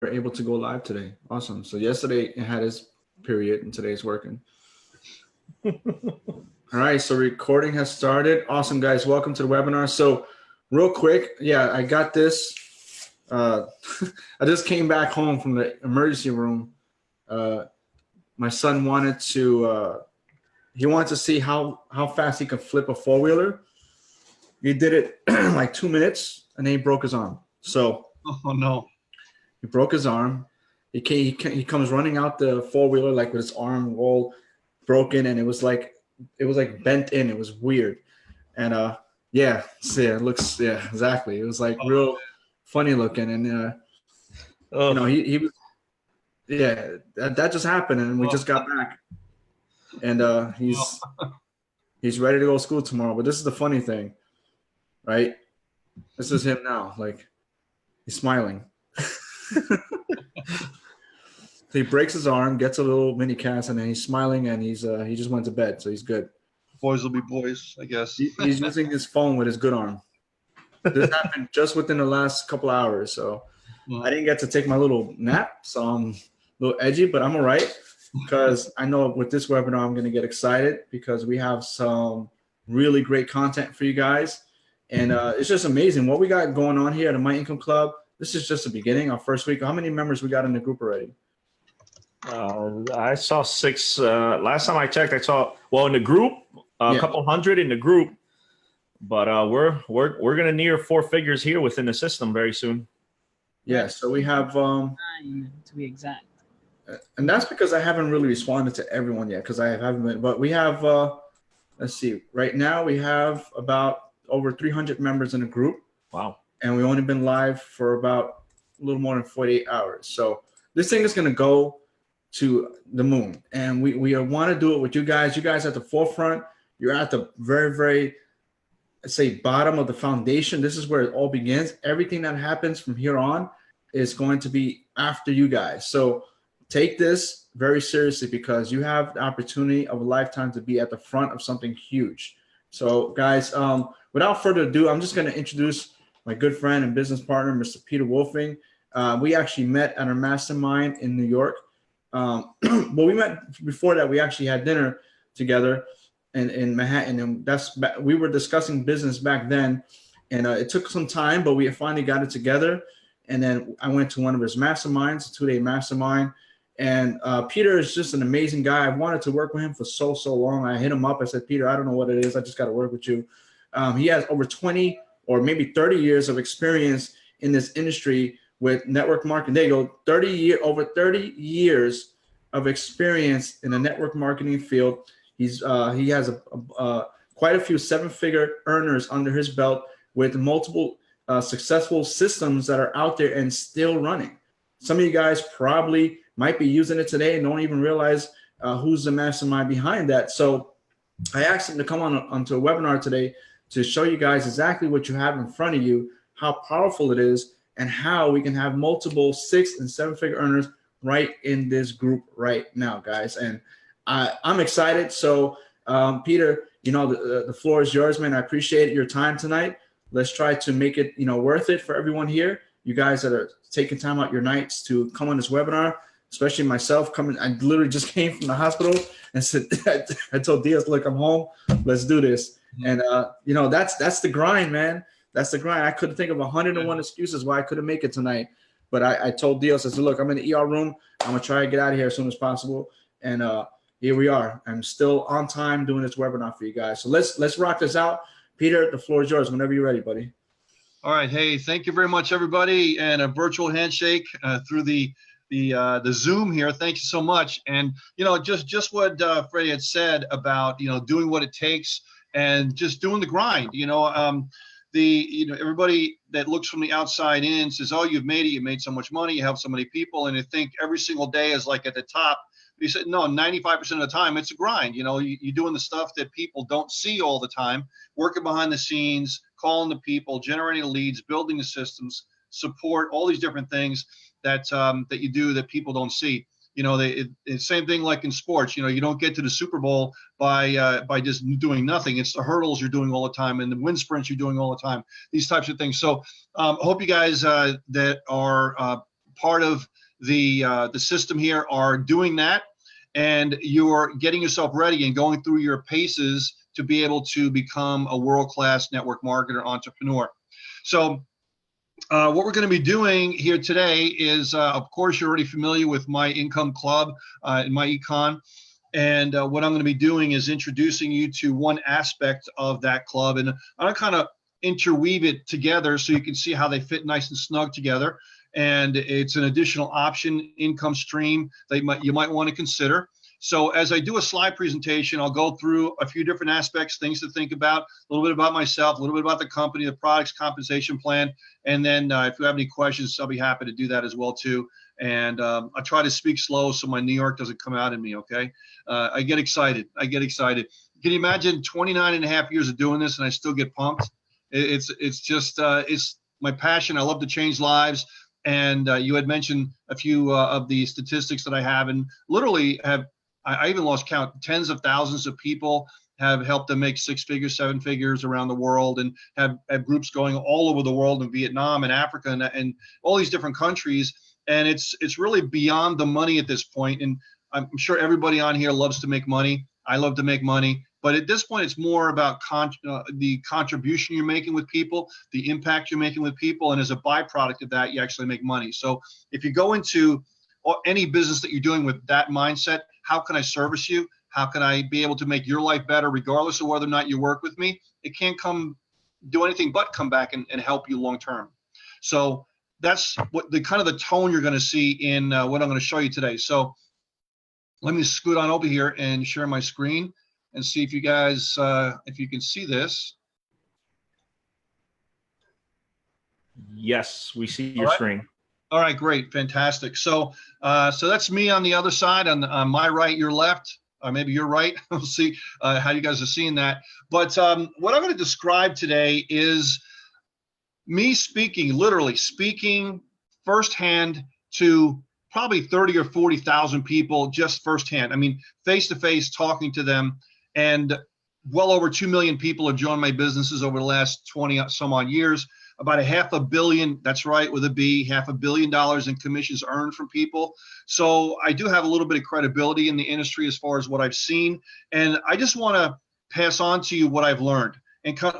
able to go live today. Awesome. So yesterday it had its period and today it's working. All right, so recording has started. Awesome, guys. Welcome to the webinar. So real quick, yeah, I got this. I just came back home from the emergency room. My son wanted to see how fast he could flip a four-wheeler. He did it like 2 minutes, and then he broke his arm. So, oh no, he broke his arm. He comes running out the four-wheeler like with his arm all broken, and it was like bent in. It was weird, and it looks exactly. It was like real funny looking, and he was that just happened, and we just got back, and he's ready to go to school tomorrow. But this is the funny thing. Right? This is him now. Like, he's smiling. He breaks his arm, gets a little mini cast, and then he's smiling, and he just went to bed, so he's good. Boys will be boys, I guess. He's using his phone with his good arm. This happened just within the last couple hours, so I didn't get to take my little nap, so I'm a little edgy, but I'm all right because I know with this webinar I'm going to get excited because we have some really great content for you guys. And it's just amazing what we got going on here at the Myincome Club. This is just the beginning, our first week. How many members we got in the group already? I saw 6. Last time I checked, I saw in the group a couple hundred in the group, but we're gonna near 4 figures here within the system very soon. Yeah, so we have 9 to be exact. And that's because I haven't really responded to everyone yet because I haven't been. But we have let's see. Right now we have about over 300 members in the group. Wow. And we've only been live for about a little more than 48 hours. So this thing is going to go to the moon. And we want to do it with you guys. You guys at the forefront. You're at the very, very, let's say, bottom of the foundation. This is where it all begins. Everything that happens from here on is going to be after you guys. So take this very seriously because you have the opportunity of a lifetime to be at the front of something huge. So guys, without further ado, I'm just going to introduce my good friend and business partner, Mr. Peter Wolfing. We actually met at our mastermind in New York. Well, we met before that. We actually had dinner together in Manhattan, and we were discussing business back then. And it took some time, but we finally got it together. And then I went to one of his masterminds, a 2-day mastermind. And Peter is just an amazing guy. I wanted to work with him for so long. I hit him up. I said, Peter, I don't know what it is. I just got to work with you. He has over 20 or maybe 30 years of experience in this industry with network marketing. There you go, over 30 years of experience in the network marketing field. He has quite a few 7-figure earners under his belt with multiple successful systems that are out there and still running. Some of you guys probably might be using it today and don't even realize who's the mastermind behind that. So I asked him to come onto a webinar today to show you guys exactly what you have in front of you, how powerful it is, and how we can have multiple 6- and 7-figure earners right in this group right now, guys. And I'm excited. So Peter, the floor is yours, man. I appreciate your time tonight. Let's try to make it, worth it for everyone here. You guys that are taking time out your nights to come on this webinar, especially myself coming. I literally just came from the hospital and said, I told Diaz, look, I'm home. Let's do this. And, that's the grind, man. That's the grind. I couldn't think of 101 excuses why I couldn't make it tonight. But I told Diaz, I said, look, I'm in the ER room. I'm going to try to get out of here as soon as possible. And here we are. I'm still on time doing this webinar for you guys. So let's rock this out. Peter, the floor is yours whenever you're ready, buddy. All right. Hey, thank you very much, everybody. And a virtual handshake through the Zoom here. Thank you so much. And, just what Freddie had said about, doing what it takes and just doing the grind, everybody that looks from the outside in says, oh, you've made it. You made so much money. You help so many people. And you think every single day is like at the top. He said, no, 95% of the time it's a grind. You're doing the stuff that people don't see all the time, working behind the scenes, calling the people, generating leads, building the systems, support, all these different things that you do that people don't see. It's same thing like in sports. You don't get to the Super Bowl by just doing nothing. It's the hurdles you're doing all the time and the wind sprints you're doing all the time. These types of things. So I hope you guys that are part of the system here are doing that, and you're getting yourself ready and going through your paces to be able to become a world-class network marketer entrepreneur. So what we're going to be doing here today is, of course, you're already familiar with Myincome Club and MyEcon. And what I'm going to be doing is introducing you to one aspect of that club. And I'm going to kind of interweave it together so you can see how they fit nice and snug together. And it's an additional option income stream that you might want to consider. So as I do a slide presentation, I'll go through a few different aspects, things to think about, a little bit about myself, a little bit about the company, the products, compensation plan. And then if you have any questions, I'll be happy to do that as well too. And I try to speak slow so my New York doesn't come out in me, okay? I get excited. Can you imagine 29 and a half years of doing this and I still get pumped? It's just, it's my passion. I love to change lives. And you had mentioned a few of the statistics that I have, and literally I even lost count. Tens of thousands of people have helped them make 6 figures, 7 figures around the world, and have groups going all over the world in Vietnam and Africa and all these different countries. And it's really beyond the money at this point. And I'm sure everybody on here loves to make money. I love to make money. But at this point, it's more about the contribution you're making with people, the impact you're making with people. And as a byproduct of that, you actually make money. So if you go into any business that you're doing with that mindset, how can I service you? How can I be able to make your life better regardless of whether or not you work with me? It can't do anything but come back and help you long term. So that's what the kind of the tone you're going to see in what I'm going to show you today. So let me scoot on over here and share my screen and see if you guys, if you can see this. Yes, we see your screen. All right, great, fantastic. So, so that's me on the other side, on my right, your left, or maybe you're right. We'll see how you guys are seeing that. But what I'm going to describe today is me speaking, literally speaking firsthand to probably 30 or 40,000 people, just firsthand. I mean, face to face, talking to them, and well over 2 million people have joined my businesses over the last 20 some odd years. About $500 million, that's right, with a B, $500 million in commissions earned from people. So I do have a little bit of credibility in the industry as far as what I've seen. And I just want to pass on to you what I've learned,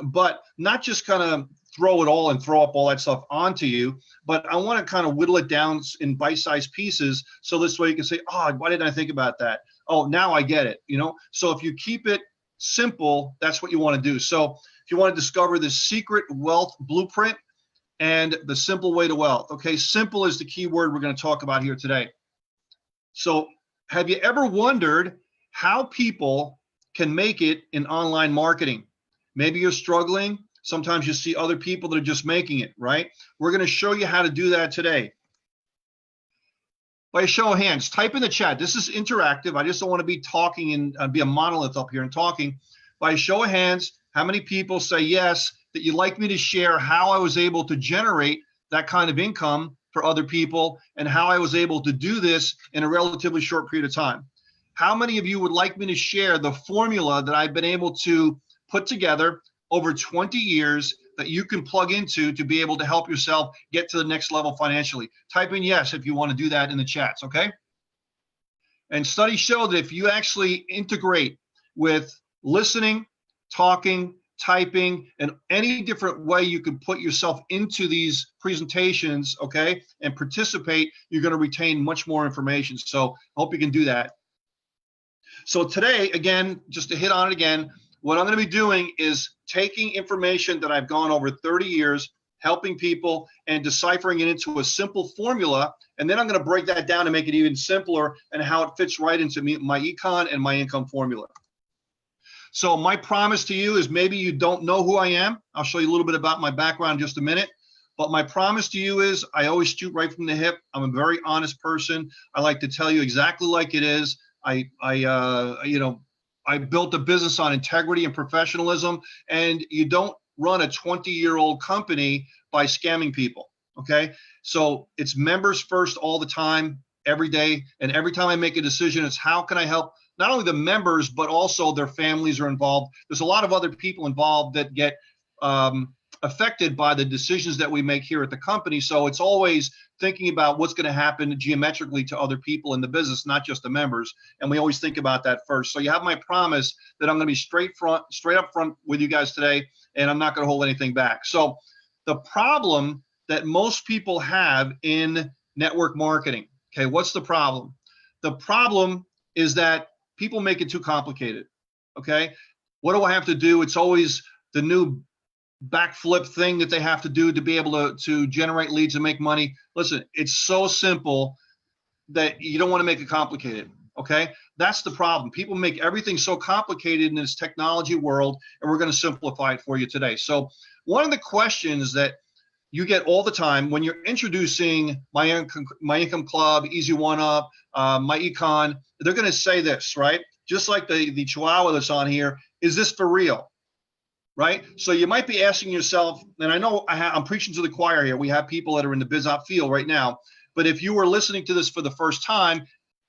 but not just kind of throw it all and throw up all that stuff onto you, but I want to kind of whittle it down in bite-sized pieces. So this way you can say, oh, why didn't I think about that? Oh, now I get it, you know? So if you keep it simple, that's what you want to do. So if you want to discover the secret wealth blueprint and the simple way to wealth, okay, simple is the key word we're going to talk about here today. So have you ever wondered how people can make it in online marketing? Maybe you're struggling. Sometimes you see other people that are just making it, right? We're going to show you how to do that today. By a show of hands, type in the chat. This is interactive. I just don't want to be talking and be a monolith up here and talking. By a show of hands, how many people say yes, that you'd like me to share how I was able to generate that kind of income for other people and how I was able to do this in a relatively short period of time? How many of you would like me to share the formula that I've been able to put together over 20 years that you can plug into to be able to help yourself get to the next level financially? Type in yes if you want to do that in the chats, okay? And studies show that if you actually integrate with listening, talking, typing, and any different way you can put yourself into these presentations, okay, and participate, you're going to retain much more information. So I hope you can do that. So today, again, just to hit on it again, what I'm going to be doing is taking information that I've gone over 30 years, helping people and deciphering it into a simple formula. And then I'm going to break that down and make it even simpler and how it fits right into MyEcon and MyIncome formula. So my promise to you is, maybe you don't know who I am. I'll show you a little bit about my background in just a minute. But my promise to you is I always shoot right from the hip. I'm a very honest person. I like to tell you exactly like it is. I built a business on integrity and professionalism, and you don't run a 20-year-old company by scamming people, okay? So it's members first all the time, every day, and every time I make a decision, it's how can I help not only the members, but also their families are involved. There's a lot of other people involved that get affected by the decisions that we make here at the company. So it's always thinking about what's going to happen geometrically to other people in the business, not just the members. And we always think about that first. So you have my promise that I'm going to be straight up front with you guys today, and I'm not going to hold anything back. So the problem that most people have in network marketing, okay, what's the problem? The problem is that people make it too complicated, okay? What do I have to do? It's always the new backflip thing that they have to do to be able to generate leads and make money. Listen, it's so simple that you don't want to make it complicated, okay? That's the problem. People make everything so complicated in this technology world, and we're going to simplify it for you today. So one of the questions that you get all the time when you're introducing MyIncome Club, Easy One Up, MyEcon, they're going to say this, right? Just like the Chihuahua that's on here, is this for real? Right? So you might be asking yourself, and I know I'm preaching to the choir here. We have people that are in the biz op field right now, but if you were listening to this for the first time,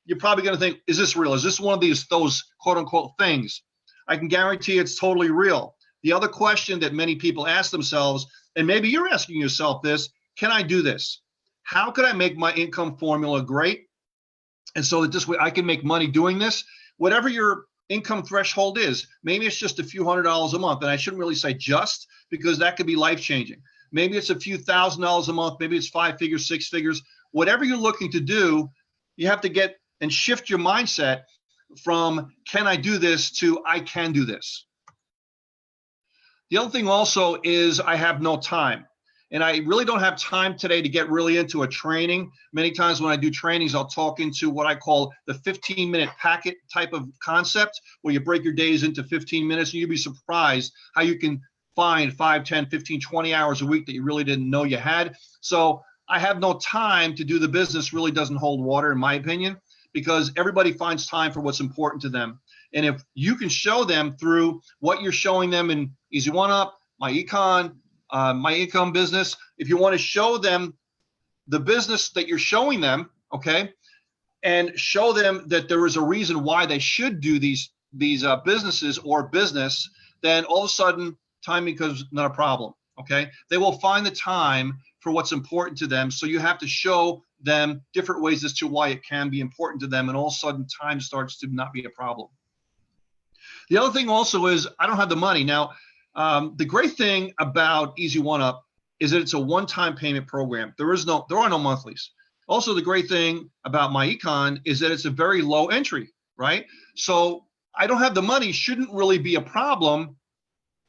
you're probably going to think, is this real? Is this one of those quote unquote things? I can guarantee it's totally real. The other question that many people ask themselves, and maybe you're asking yourself this, can I do this? How can I make my income formula great? And so that this way I can make money doing this, whatever your income threshold is. Maybe it's just a few $100s a month, and I shouldn't really say just, because that could be life-changing. Maybe it's a few $1,000s a month, maybe it's 5 figures, 6 figures. Whatever you're looking to do, you have to get and shift your mindset from can I do this to I can do this. The other thing also is I have no time. And I really don't have time today to get really into a training. Many times when I do trainings, I'll talk into what I call the 15-minute packet type of concept, where you break your days into 15 minutes, and you'd be surprised how you can find 5, 10, 15, 20 hours a week that you really didn't know you had. So I have no time to do the business really doesn't hold water, in my opinion, because everybody finds time for what's important to them. And if you can show them through what you're showing them in Easy One Up, MyEcon, My Income business, if you want to show them the business that you're showing them, okay, and show them that there is a reason why they should do these businesses or business, then all of a sudden time becomes not a problem, okay? They will find the time for what's important to them. So you have to show them different ways as to why it can be important to them, and all of a sudden time starts to not be a problem. The other thing also is I don't have the money. Now, the great thing about Easy One Up is that it's a one-time payment program. There are no monthlies. Also, the great thing about MyEcon is that it's a very low entry, right? So I don't have the money shouldn't really be a problem,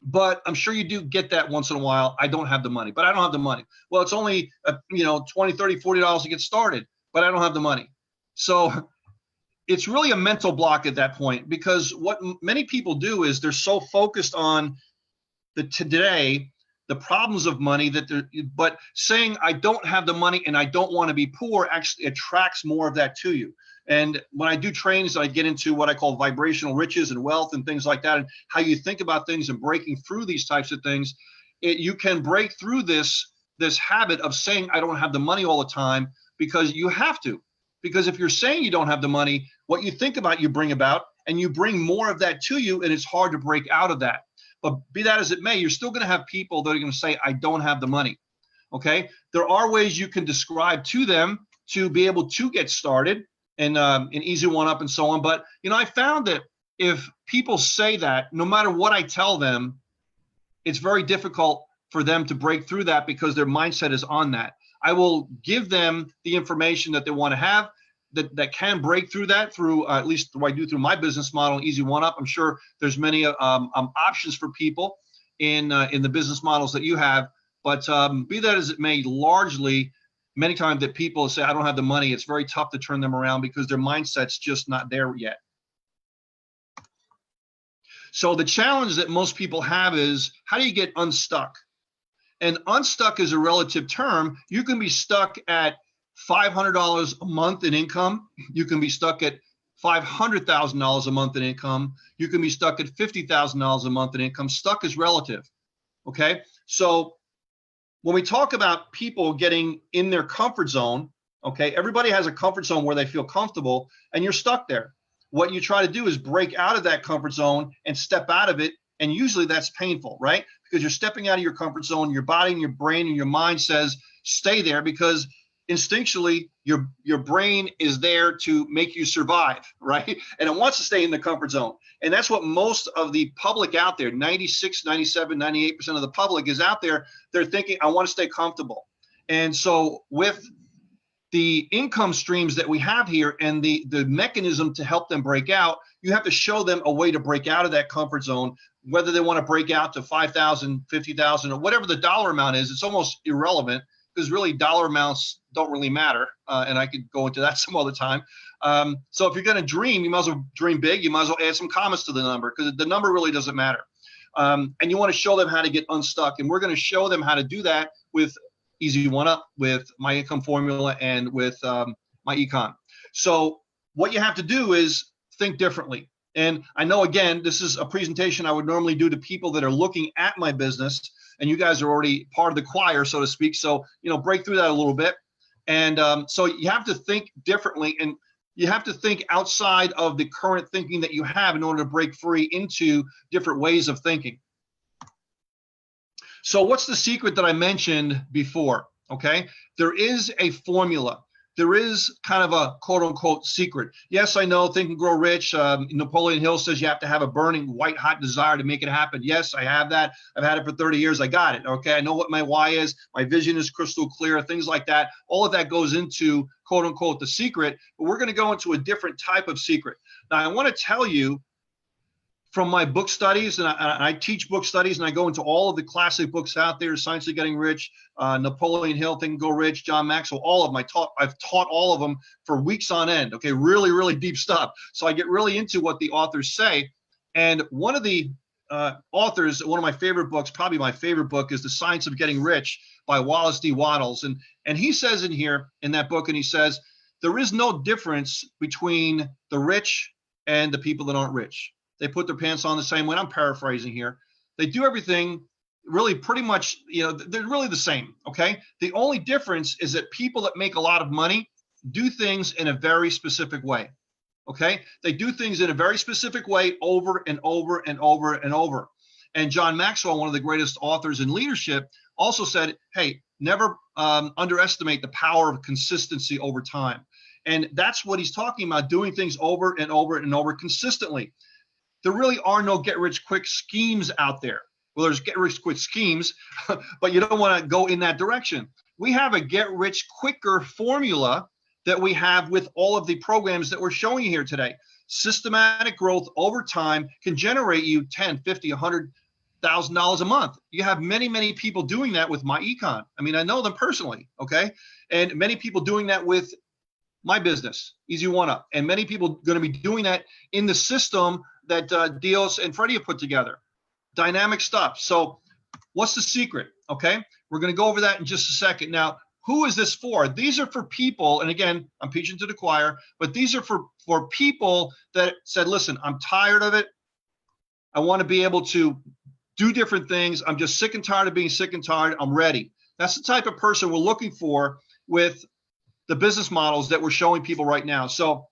but I'm sure you do get that once in a while. I don't have the money, but I don't have the money. Well, it's only $20, $30, $40 to get started, but I don't have the money. So it's really a mental block at that point, because what many people do is they're so focused on today, the problems of money but saying I don't have the money and I don't want to be poor actually attracts more of that to you. And when I do trainings, I get into what I call vibrational riches and wealth and things like that, and how you think about things and breaking through these types of things. You can break through this habit of saying I don't have the money all the time, because you have to. Because if you're saying you don't have the money, what you think about, you bring about, and you bring more of that to you, and it's hard to break out of that. But be that as it may, you're still going to have people that are going to say, I don't have the money, okay? There are ways you can describe to them to be able to get started and in Easy One Up and so on. But, I found that if people say that, no matter what I tell them, it's very difficult for them to break through that, because their mindset is on that. I will give them the information that they want to have that can break through that through at least what I do through my business model, Easy One Up. I'm sure there's many options for people in the business models that you have. But be that as it may, largely, many times that people say, I don't have the money, it's very tough to turn them around because their mindset's just not there yet. So the challenge that most people have is, how do you get unstuck? And unstuck is a relative term. You can be stuck at $500 a month in income. You can be stuck at $500,000 a month in income. You can be stuck at $50,000 a month in income. Stuck is relative, okay? So when we talk about people getting in their comfort zone, okay, everybody has a comfort zone where they feel comfortable, and you're stuck there. What you try to do is break out of that comfort zone and step out of it, and usually that's painful, right? because you're stepping out of your comfort zone. Your body and your brain and your mind says stay there, because instinctually your brain is there to make you survive, right? And it wants to stay in the comfort zone. And that's what most of the public out there, 96, 97, 98% of the public is out there. They're thinking, I want to stay comfortable. And so with the income streams that we have here and the mechanism to help them break out, you have to show them a way to break out of that comfort zone, whether they want to break out to 5,000, 50,000, or whatever the dollar amount is. It's almost irrelevant, because really dollar amounts don't really matter. And I could go into that some other time. So if you're going to dream, you might as well dream big. You might as well add some commas to the number, because the number really doesn't matter. And you want to show them how to get unstuck. And we're going to show them how to do that with Easy One Up, with my income formula, and with MyEcon. So what you have to do is think differently. And I know, again, this is a presentation I would normally do to people that are looking at my business, and you guys are already part of the choir, so to speak. So, break through that a little bit. And so you have to think differently, and you have to think outside of the current thinking that you have in order to break free into different ways of thinking. So what's the secret that I mentioned before? Okay, there is a formula. There is kind of a quote unquote secret. Yes, I know Think and Grow Rich. Napoleon Hill says you have to have a burning white hot desire to make it happen. Yes, I have that. I've had it for 30 years. I got it. Okay, I know what my why is. My vision is crystal clear, things like that. All of that goes into quote unquote the secret, but we're going to go into a different type of secret. Now, I want to tell you from my book studies, and I teach book studies, and I go into all of the classic books out there: Science of Getting Rich, Napoleon Hill, Think and Go Rich, John Maxwell, all of them. I've taught all of them for weeks on end. Okay, really, really deep stuff. So I get really into what the authors say. And one of the authors, one of my favorite books, probably my favorite book, is The Science of Getting Rich by Wallace D. Wattles. And he says in here, in that book, and he says, there is no difference between the rich and the people that aren't rich. They put their pants on the same way. I'm paraphrasing here. They do everything really pretty much, they're really the same, okay? The only difference is that people that make a lot of money do things in a very specific way, okay? They do things in a very specific way over and over and over and over. And John Maxwell, one of the greatest authors in leadership, also said, hey, never underestimate the power of consistency over time. And that's what he's talking about, doing things over and over and over consistently. There really are no get-rich-quick schemes out there. Well, there's get-rich-quick schemes, but you don't want to go in that direction. We have a get-rich-quicker formula that we have with all of the programs that we're showing you here today. Systematic growth over time can generate you $10, $50, $100,000 a month. You have many, many people doing that with MyEcon. I mean, I know them personally, okay? And many people doing that with my business, Easy One Up, and many people going to be doing that in the system that Dios and Freddie have put together. Dynamic stuff. So what's the secret? Okay, we're going to go over that in just a second. Now, who is this for? These are for people, and again, I'm preaching to the choir, but these are for people that said, listen, I'm tired of it. I want to be able to do different things. I'm just sick and tired of being sick and tired. I'm ready. That's the type of person we're looking for with the business models that we're showing people right now. So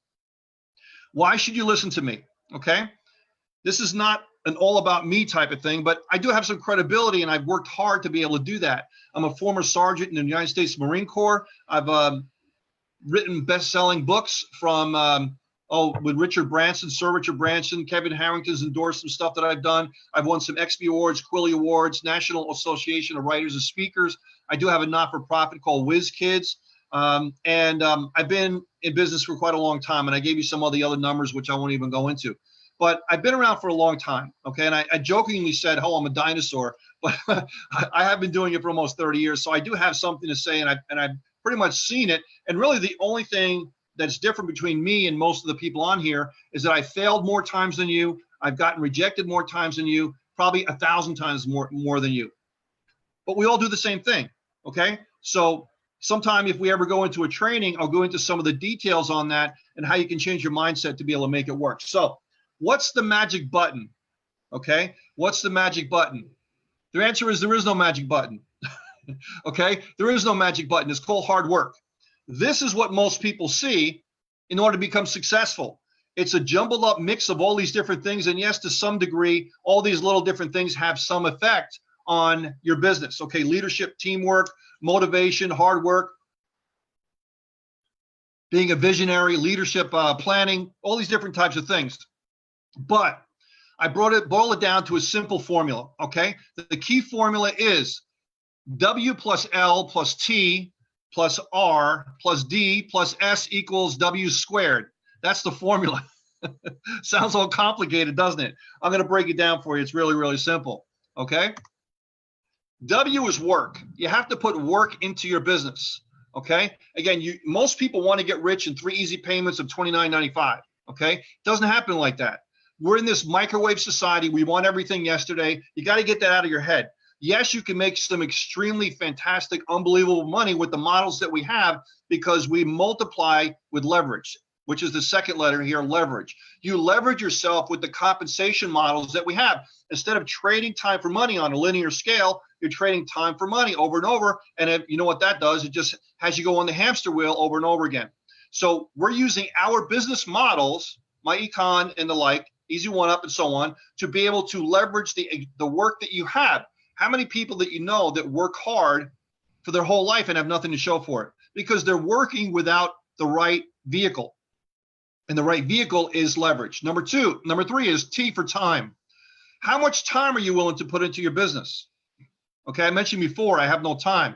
why should you listen to me? Okay. This is not an all about me type of thing, but I do have some credibility, and I've worked hard to be able to do that. I'm a former sergeant in the United States Marine Corps. I've written best-selling books from, with Richard Branson, Sir Richard Branson. Kevin Harrington's endorsed some stuff that I've done. I've won some XP Awards, Quilly Awards, National Association of Writers and Speakers. I do have a not-for-profit called Whiz Kids. I've been in business for quite a long time, and I gave you some of the other numbers, which I won't even go into. But I've been around for a long time, okay? And I jokingly said, oh, I'm a dinosaur, but I have been doing it for almost 30 years. So I do have something to say, and I've pretty much seen it. And really the only thing that's different between me and most of the people on here is that I failed more times than you. I've gotten rejected more times than you, probably 1,000 times more than you. But we all do the same thing, okay? So sometime if we ever go into a training, I'll go into some of the details on that and how you can change your mindset to be able to make it work. So what's the magic button? Okay, what's the magic button? The answer is there is no magic button. Okay, there is no magic button. It's called hard work. This is what most people see in order to become successful. It's a jumbled up mix of all these different things. And yes, to some degree, all these little different things have some effect on your business. Okay, leadership, teamwork, motivation, hard work, being a visionary, leadership, planning, all these different types of things. But I boil it down to a simple formula. Okay, the key formula is W plus L plus T plus R plus D plus S equals W squared. That's the formula. Sounds all complicated, doesn't it? I'm going to break it down for you. It's really, really simple. Okay. W is work. You have to put work into your business. Okay. Again, most people want to get rich in 3 easy payments of $29.95. Okay. It doesn't happen like that. We're in this microwave society. We want everything yesterday. You got to get that out of your head. Yes, you can make some extremely fantastic, unbelievable money with the models that we have because we multiply with leverage, which is the second letter here, leverage. You leverage yourself with the compensation models that we have. Instead of trading time for money on a linear scale, you're trading time for money over and over. And you know what that does? It just has you go on the hamster wheel over and over again. So we're using our business models, MyEcon and the like, Easy One Up and so on, to be able to leverage the work that you have. How many people that you know that work hard for their whole life and have nothing to show for it? Because they're working without the right vehicle. And the right vehicle is leverage. Number 3 is T for time. How much time are you willing to put into your business? Okay, I mentioned before, I have no time.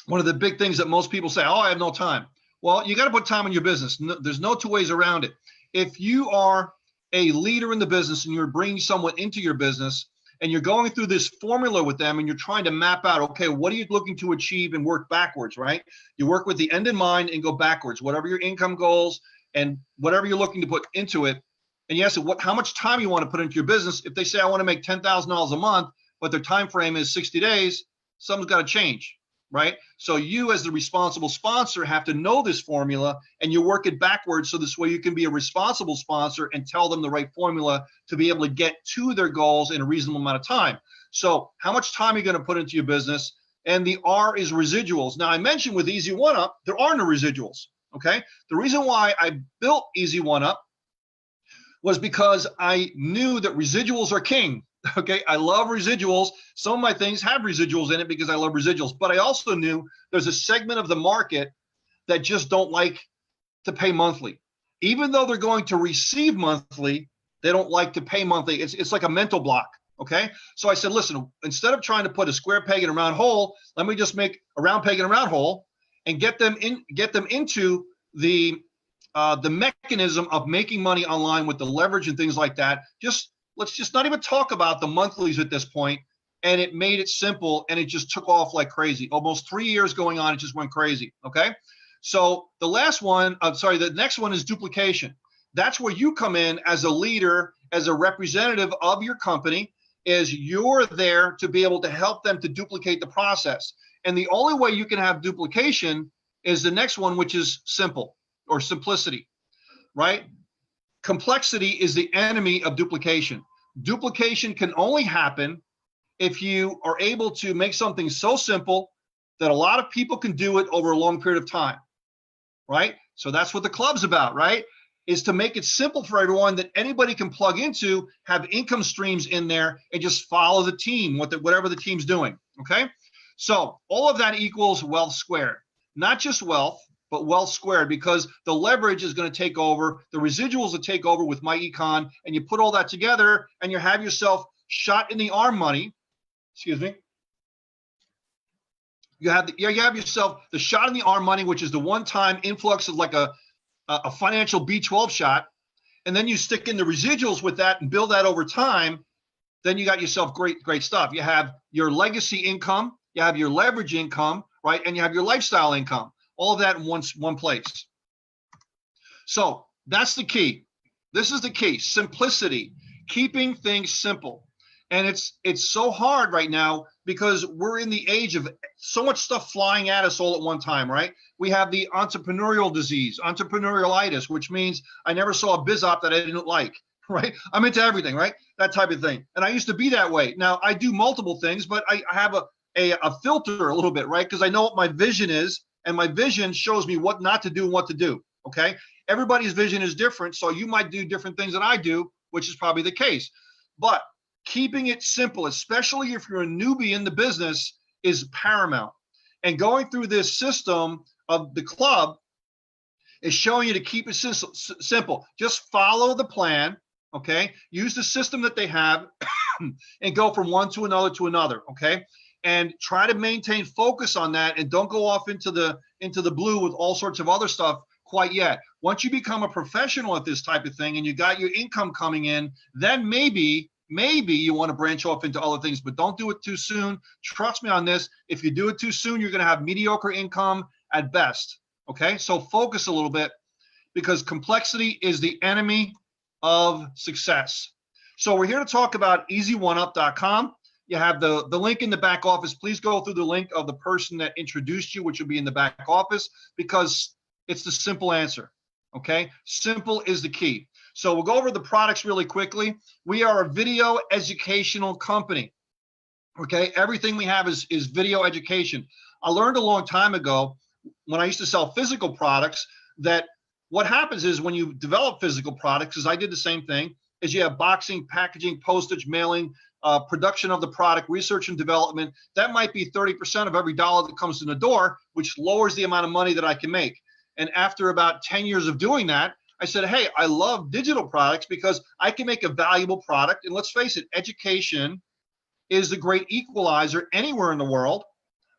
One of the big things that most people say, oh, I have no time. Well, you got to put time in your business. No, there's no two ways around it. If you are a leader in the business and you're bringing someone into your business, and you're going through this formula with them and you're trying to map out, okay, what are you looking to achieve and work backwards, right? You work with the end in mind and go backwards, whatever your income goals and whatever you're looking to put into it. And you ask them how much time you want to put into your business. If they say, I want to make $10,000 a month, but their time frame is 60 days, something's got to change, right? So you as the responsible sponsor have to know this formula and you work it backwards so this way you can be a responsible sponsor and tell them the right formula to be able to get to their goals in a reasonable amount of time. So how much time are you going to put into your business? And the R is residuals. Now I mentioned with Easy One Up, there are no residuals, okay? The reason why I built Easy One Up was because I knew that residuals are king. Okay, I love residuals. Some of my things have residuals in it because I love residuals, but I also knew there's a segment of the market that just don't like to pay monthly. Even though they're going to receive monthly, they don't like to pay monthly. It's like a mental block, okay? So I said, listen, instead of trying to put a square peg in a round hole, let me just make a round peg in a round hole and get them into the mechanism of making money online with the leverage and things like that. Let's just not even talk about the monthlies at this point. And it made it simple and it just took off like crazy. Almost 3 years going on, it just went crazy. Okay. So the next one is duplication. That's where you come in as a leader, as a representative of your company, is you're there to be able to help them to duplicate the process. And the only way you can have duplication is the next one, which is simple or simplicity, right? Complexity is the enemy of duplication. Duplication can only happen if you are able to make something so simple that a lot of people can do it over a long period of time, right? So that's what the club's about, right? Is to make it simple for everyone that anybody can plug into, have income streams in there, and just follow the team, whatever the team's doing, okay? So all of that equals wealth squared. Not just wealth, but wealth squared, because the leverage is going to take over, the residuals will take over with MyEcon, and you put all that together and you have yourself shot in the arm money. Excuse me. You have yourself the shot in the arm money, which is the one-time influx of like a financial B12 shot, and then you stick in the residuals with that and build that over time. Then you got yourself great stuff. You have your legacy income, you have your leverage income, right, and you have your lifestyle income. All of that in one place. So that's the key. This is the key. Simplicity, keeping things simple. And it's so hard right now because we're in the age of so much stuff flying at us all at one time, right? We have the entrepreneurial disease, entrepreneurialitis, which means I never saw a biz op that I didn't like, right? I'm into everything, right? That type of thing. And I used to be that way. Now I do multiple things, but I have a filter a little bit, right? Because I know what my vision is. And my vision shows me what not to do and what to do, okay? Everybody's vision is different, so you might do different things than I do, which is probably the case. But keeping it simple, especially if you're a newbie in the business, is paramount. And going through this system of the club is showing you to keep it simple. Just follow the plan, okay? Use the system that they have and go from one to another, okay? And try to maintain focus on that, and don't go off into the blue with all sorts of other stuff quite yet. Once you become a professional at this type of thing and you got your income coming in, then maybe you want to branch off into other things, but don't do it too soon. Trust me on this. If you do it too soon, you're going to have mediocre income at best. Okay, so focus a little bit, because complexity is the enemy of success. So we're here to talk about easy1up.com. You have the link in the back office. Please go through the link of the person that introduced you, which will be in the back office, because it's the simple answer. Okay, simple is the key. So we'll go over the products really quickly. We are a video educational company. Okay, everything we have is video education. I learned a long time ago, when I used to sell physical products, that what happens is when you develop physical products, because I did the same thing, is you have boxing, packaging, postage, mailing, production of the product, research and development. That might be 30% of every dollar that comes in the door, which lowers the amount of money that I can make. And after about 10 years of doing that, I said, hey, I love digital products because I can make a valuable product. And let's face it, education is the great equalizer anywhere in the world.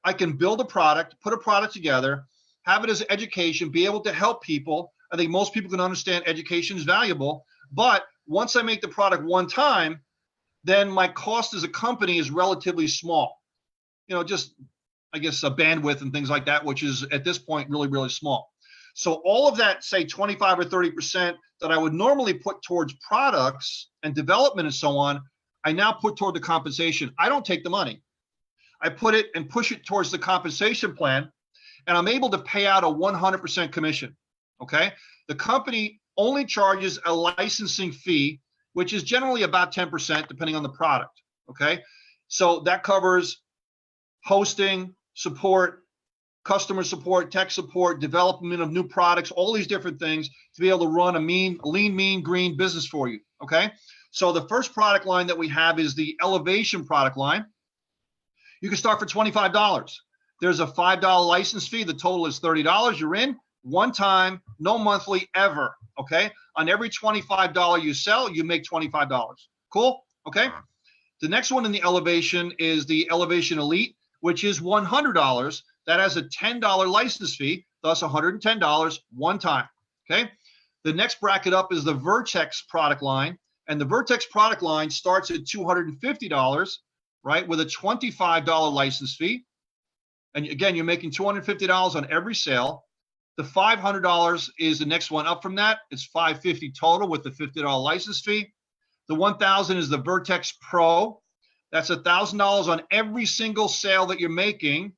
I can build a product, put a product together, have it as education, be able to help people. I think most people can understand education is valuable. But once I make the product one time, then my cost as a company is relatively small. You know, just, I guess, a bandwidth and things like that, which is at this point really, really small. So all of that, say 25 or 30% that I would normally put towards products and development and so on, I now put toward the compensation. I don't take the money. I put it and push it towards the compensation plan, and I'm able to pay out a 100% commission, okay? The company only charges a licensing fee, which is generally about 10% depending on the product, okay? So that covers hosting, support, customer support, tech support, development of new products, all these different things to be able to run a lean, mean, green business for you, okay? So the first product line that we have is the Elevation product line. You can start for $25. There's a $5 license fee. The total is $30. You're in one time, no monthly ever, okay? On every $25 you sell, you make $25. Cool? Okay? The next one in the Elevation is the Elevation Elite, which is $100. That has a $10 license fee, thus $110 one time, okay? The next bracket up is the Vertex product line, and the Vertex product line starts at $250, right, with a $25 license fee. And again, you're making $250 on every sale. The $500 is the next one up from that. It's $550 total with the $50 license fee. The $1,000 is the Vertex Pro. That's $1,000 on every single sale that you're making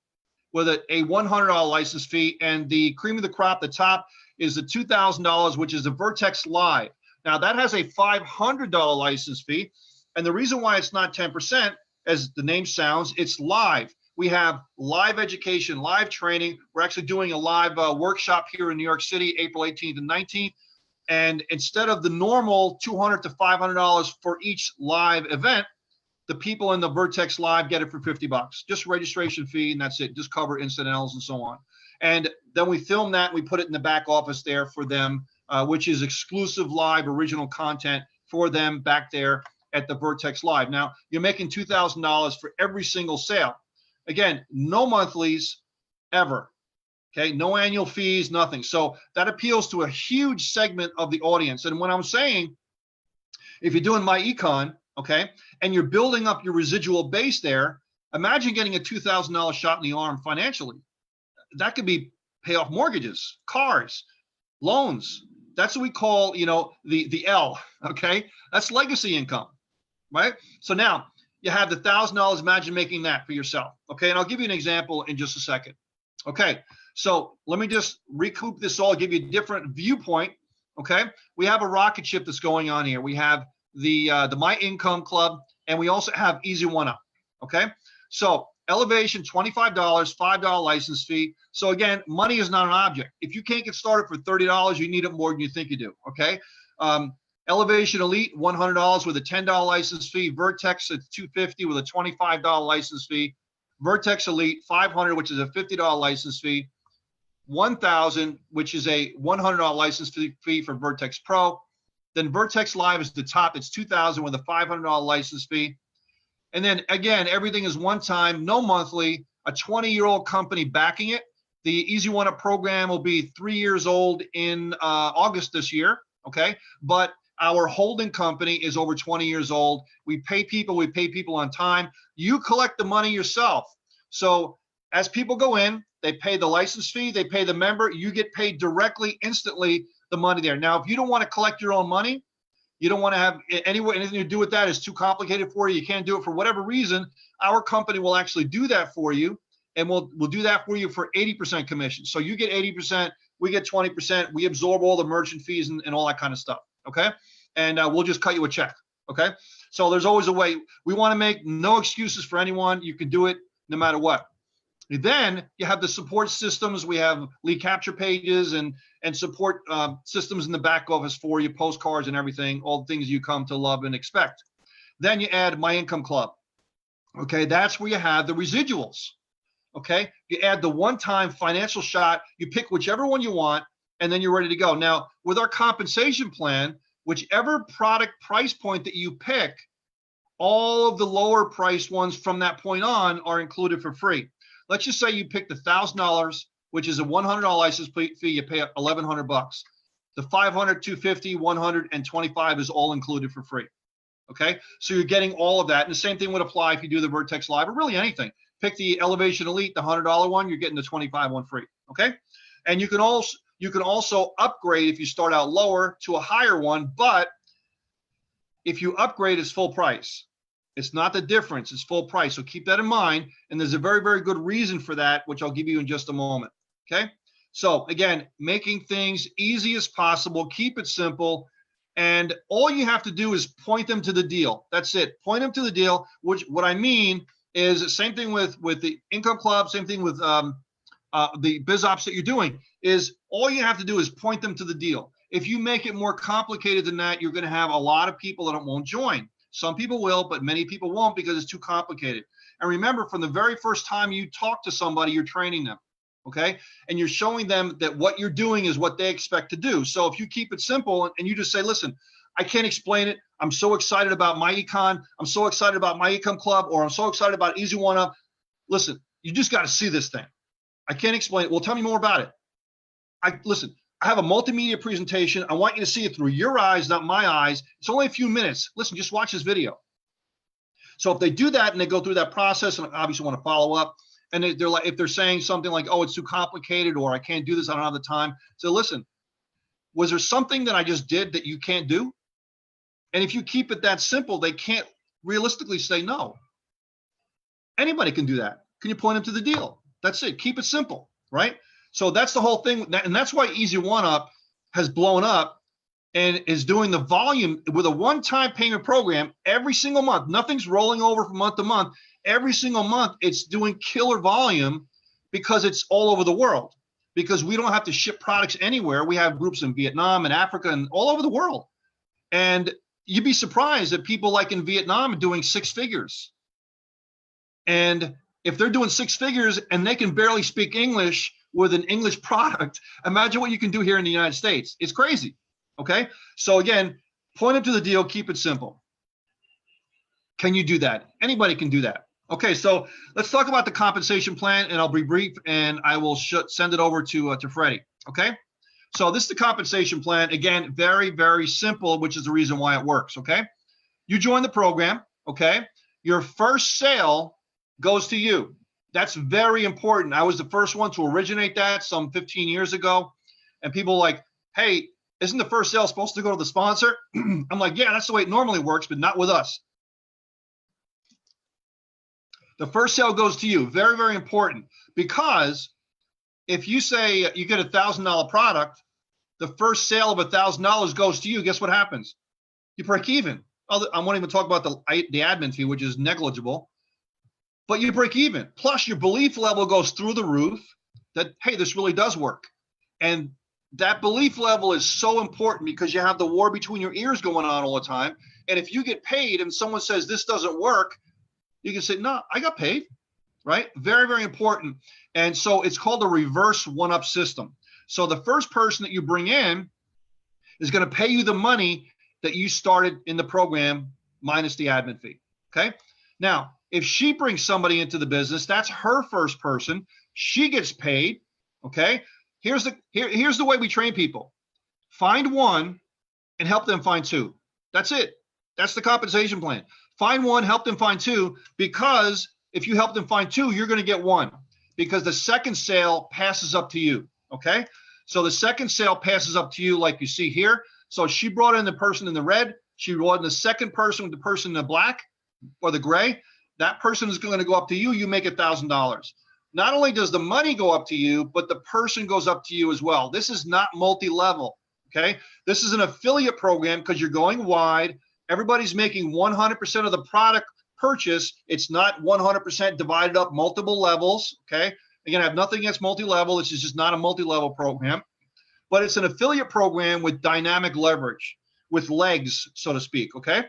with a $100 license fee. And the cream of the crop, the top, is the $2,000, which is the Vertex Live. Now, that has a $500 license fee. And the reason why it's not 10%, as the name sounds, it's live. We have live education, live training. We're actually doing a live workshop here in New York City, April 18th and 19th. And instead of the normal $200 to $500 for each live event, the people in the Vertex Live get it for $50. Just registration fee, and that's it. Just cover incidentals and so on. And then we film that, and we put it in the back office there for them, which is exclusive live original content for them back there at the Vertex Live. Now, you're making $2,000 for every single sale. Again, no monthlies ever, okay? No annual fees, nothing. So that appeals to a huge segment of the audience. And when I'm saying, if you're doing MyEcon, okay, and you're building up your residual base there, imagine getting a $2,000 shot in the arm financially. That could be pay off mortgages, cars, loans. That's what we call, you know, the L, okay? That's legacy income, right? So now, you have the $1,000, imagine making that for yourself, okay? And I'll give you an example in just a second. Okay, so let me just recoup this all, give you a different viewpoint, okay? We have a rocket ship that's going on here. We have the MyIncome Club, and we also have Easy One Up, okay? So Elevation, $25, $5 license fee. So again, money is not an object. If you can't get started for $30, you need it more than you think you do, okay? Elevation Elite, $100 with a $10 license fee. Vertex at $250 with a $25 license fee. Vertex Elite, $500, which is a $50 license fee. $1,000, which is a $100 license fee for Vertex Pro. Then Vertex Live is the top. It's $2,000 with a $500 license fee. And then again, everything is one time, no monthly, a 20-year-old company backing it. The Easy One Up program will be 3 years old in August this year, okay? But our holding company is over 20 years old. We pay people on time. You collect the money yourself. So as people go in, they pay the license fee, they pay the member, you get paid directly, instantly, the money there. Now, if you don't want to collect your own money, you don't want to have anything to do with that, it's too complicated for you, you can't do it for whatever reason, our company will actually do that for you, and we'll do that for you for 80% commission. So you get 80%, we get 20%, we absorb all the merchant fees and all that kind of stuff, okay? And we'll just cut you a check, okay? So there's always a way. We want to make no excuses for anyone. You can do it no matter what. Then you have the support systems. We have lead capture pages and support systems in the back office for you, postcards and everything, all the things you come to love and expect. Then you add MyIncome Club. Okay, that's where you have the residuals. Okay, you add the one-time financial shot, you pick whichever one you want, and then you're ready to go. Now, with our compensation plan, whichever product price point that you pick, all of the lower priced ones from that point on are included for free. Let's just say you picked the $1,000, which is a $100 license fee. You pay $1,100. The $500, $250, $100, and $25 is all included for free. Okay, so you're getting all of that, and the same thing would apply if you do the Vertex Live or really anything. Pick the Elevation Elite, the $100 one. You're getting the $25 one free. Okay, and you can also upgrade if you start out lower to a higher one, but if you upgrade, it's full price. It's not the difference, it's full price. So keep that in mind. And there's a very, very good reason for that, which I'll give you in just a moment. Okay. So again, making things easy as possible, keep it simple. And all you have to do is point them to the deal. That's it. Point them to the deal, which what I mean is same thing with the Income Club, same thing with the biz ops that you're doing, is all you have to do is point them to the deal. If you make it more complicated than that, you're going to have a lot of people that won't join. Some people will, but many people won't because it's too complicated. And remember, from the very first time you talk to somebody, you're training them, okay? And you're showing them that what you're doing is what they expect to do. So if you keep it simple and you just say, listen, I can't explain it. I'm so excited about MyEcon. I'm so excited about MyEcon Club, or I'm so excited about Easy One Up. Listen, you just got to see this thing. I can't explain it. Well, tell me more about it. Listen, I have a multimedia presentation. I want you to see it through your eyes, not my eyes. It's only a few minutes. Listen, just watch this video. So if they do that and they go through that process and obviously want to follow up, and they're like, if they're saying something like, oh, it's too complicated, or I can't do this, I don't have the time. So listen, was there something that I just did that you can't do? And if you keep it that simple, they can't realistically say no. Anybody can do that. Can you point them to the deal? That's it. Keep it simple, right? So that's the whole thing. And that's why Easy One Up has blown up and is doing the volume with a one-time payment program every single month. Nothing's rolling over from month to month. Every single month, it's doing killer volume because it's all over the world. Because we don't have to ship products anywhere. We have groups in Vietnam and Africa and all over the world. And you'd be surprised that people like in Vietnam are doing 6 figures. And if they're doing 6 figures and they can barely speak English with an English product, imagine what you can do here in the United States. It's crazy, okay? So again, point them to the deal, keep it simple. Can you do that? Anybody can do that. Okay, so let's talk about the compensation plan, and I'll be brief, and I will send it over to Freddie, okay? So this is the compensation plan. Again, very, very simple, which is the reason why it works, okay? You join the program, okay? Your first sale goes to you. That's very important. I was the first one to originate that some 15 years ago. And people are like, hey, isn't the first sale supposed to go to the sponsor? I'm like, yeah, that's the way it normally works, but not with us. The first sale goes to you. Very, very important. Because if you say you get a $1,000 product, the first sale of $1,000 goes to you, guess what happens? You break even. I won't even talk about the admin fee, which is negligible. But you break even. Plus, your belief level goes through the roof that, hey, this really does work. And that belief level is so important because you have the war between your ears going on all the time. And if you get paid and someone says this doesn't work, you can say, no, I got paid, right? Very, very important. And so it's called a reverse one-up system. So the first person that you bring in is going to pay you the money that you started in the program minus the admin fee, okay? Now, if she brings somebody into the business, that's her first person. She gets paid, okay? Here's the way we train people. Find one and help them find two. That's it. That's the compensation plan. Find one, help them find two, because if you help them find two, you're going to get one, because the second sale passes up to you, okay? So the second sale passes up to you like you see here. So she brought in the person in the red. She brought in the second person with the person in the black or the gray. That person is going to go up to you. You make $1,000. Not only does the money go up to you, but the person goes up to you as well. This is not multi-level, okay? This is an affiliate program because you're going wide. Everybody's making 100% of the product purchase. It's not 100% divided up multiple levels, okay? Again, I have nothing against multi-level. This is just not a multi-level program. But it's an affiliate program with dynamic leverage, with legs, so to speak, okay?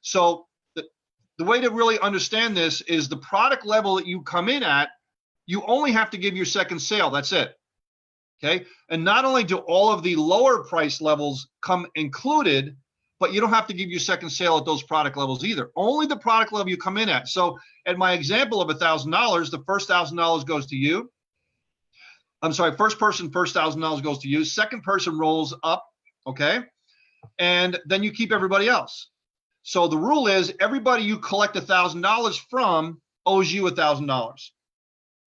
So the way to really understand this is the product level that you come in at, you only have to give your second sale. That's it, okay? And not only do all of the lower price levels come included, but you don't have to give your second sale at those product levels either. Only the product level you come in at. So at my example of $1,000, the first $1,000 goes to you. I'm sorry, first person, first $1,000 goes to you. Second person rolls up, okay? And then you keep everybody else. So the rule is everybody you collect $1,000 from owes you $1,000.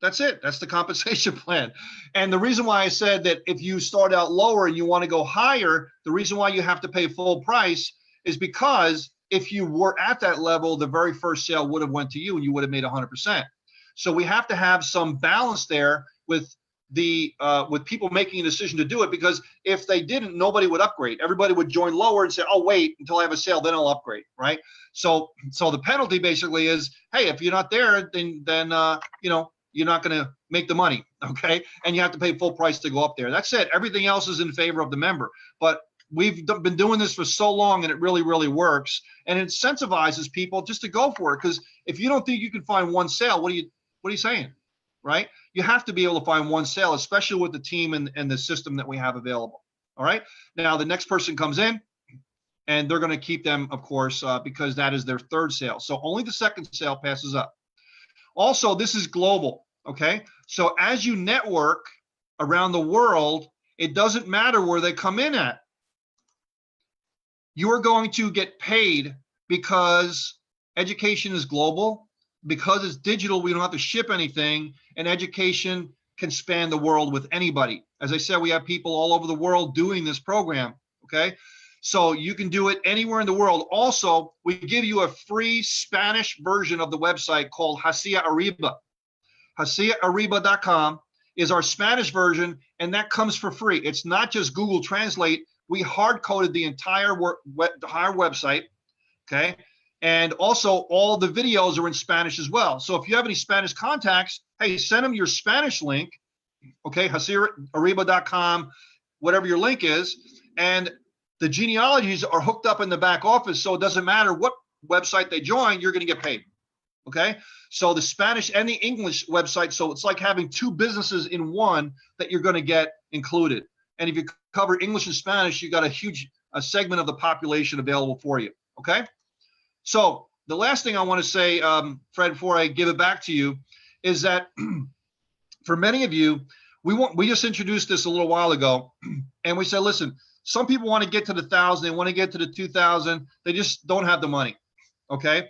That's it. That's the compensation plan. And the reason why I said that if you start out lower and you want to go higher, the reason why you have to pay full price is because if you were at that level, the very first sale would have went to you and you would have made 100%. So we have to have some balance there with people making a decision to do it, because if they didn't, nobody would upgrade. Everybody would join lower and say, oh, wait until I have a sale, then I'll upgrade, right? So the penalty basically is, hey, if you're not there, then you know, you're not going to make the money, okay? And you have to pay full price to go up there. That's it. Everything else is in favor of the member. But we've been doing this for so long, and it really, really works. And it incentivizes people just to go for it, because if you don't think you can find one sale, what are you saying, right? You have to be able to find one sale, especially with the team and the system that we have available, all right? Now, the next person comes in, and they're going to keep them, of course, because that is their third sale. So only the second sale passes up. Also, this is global, okay? So as you network around the world, it doesn't matter where they come in at. You are going to get paid because education is global, because it's digital, we don't have to ship anything, and education can span the world with anybody. As I said, we have people all over the world doing this program, okay? So you can do it anywhere in the world. Also, we give you a free Spanish version of the website called Hacia Arriba. HaciaArriba.com is our Spanish version, and that comes for free. It's not just Google Translate. We hard-coded the entire website, okay? And also, all the videos are in Spanish as well. So if you have any Spanish contacts, hey, send them your Spanish link, okay, HaciaArriba.com, whatever your link is, and the genealogies are hooked up in the back office, so it doesn't matter what website they join, you're going to get paid, okay? So the Spanish and the English website, so it's like having two businesses in one that you're going to get included. And if you cover English and Spanish, you got a huge segment of the population available for you, okay? So the last thing I want to say, Fred, before I give it back to you, is that for many of you, we just introduced this a little while ago, and we said, listen, some people want to get to the 1,000, they want to get to the 2,000, they just don't have the money, okay?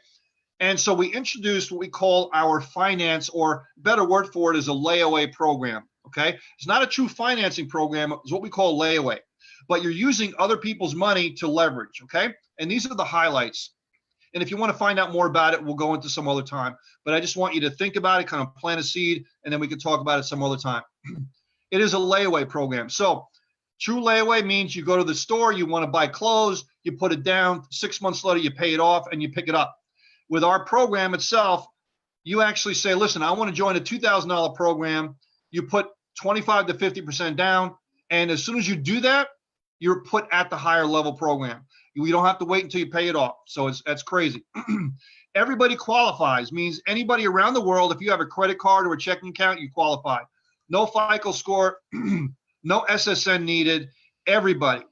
And so we introduced what we call our finance, or better word for it is a layaway program, okay? It's not a true financing program, it's what we call layaway, but you're using other people's money to leverage, okay? And these are the highlights. And if you want to find out more about it, we'll go into some other time. But I just want you to think about it, kind of plant a seed, and then we can talk about it some other time. It is a layaway program. So true layaway means you go to the store, you want to buy clothes, you put it down, 6 months later you pay it off and you pick it up. With our program itself, you actually say, listen, I want to join a $2,000 program. You put 25 to 50% down, And as soon as you do that, you're put at the higher level program. You don't have to wait until you pay it off. So that's crazy. Everybody qualifies, means anybody around the world, if you have a credit card or a checking account, you qualify. No FICO score, no SSN needed, everybody.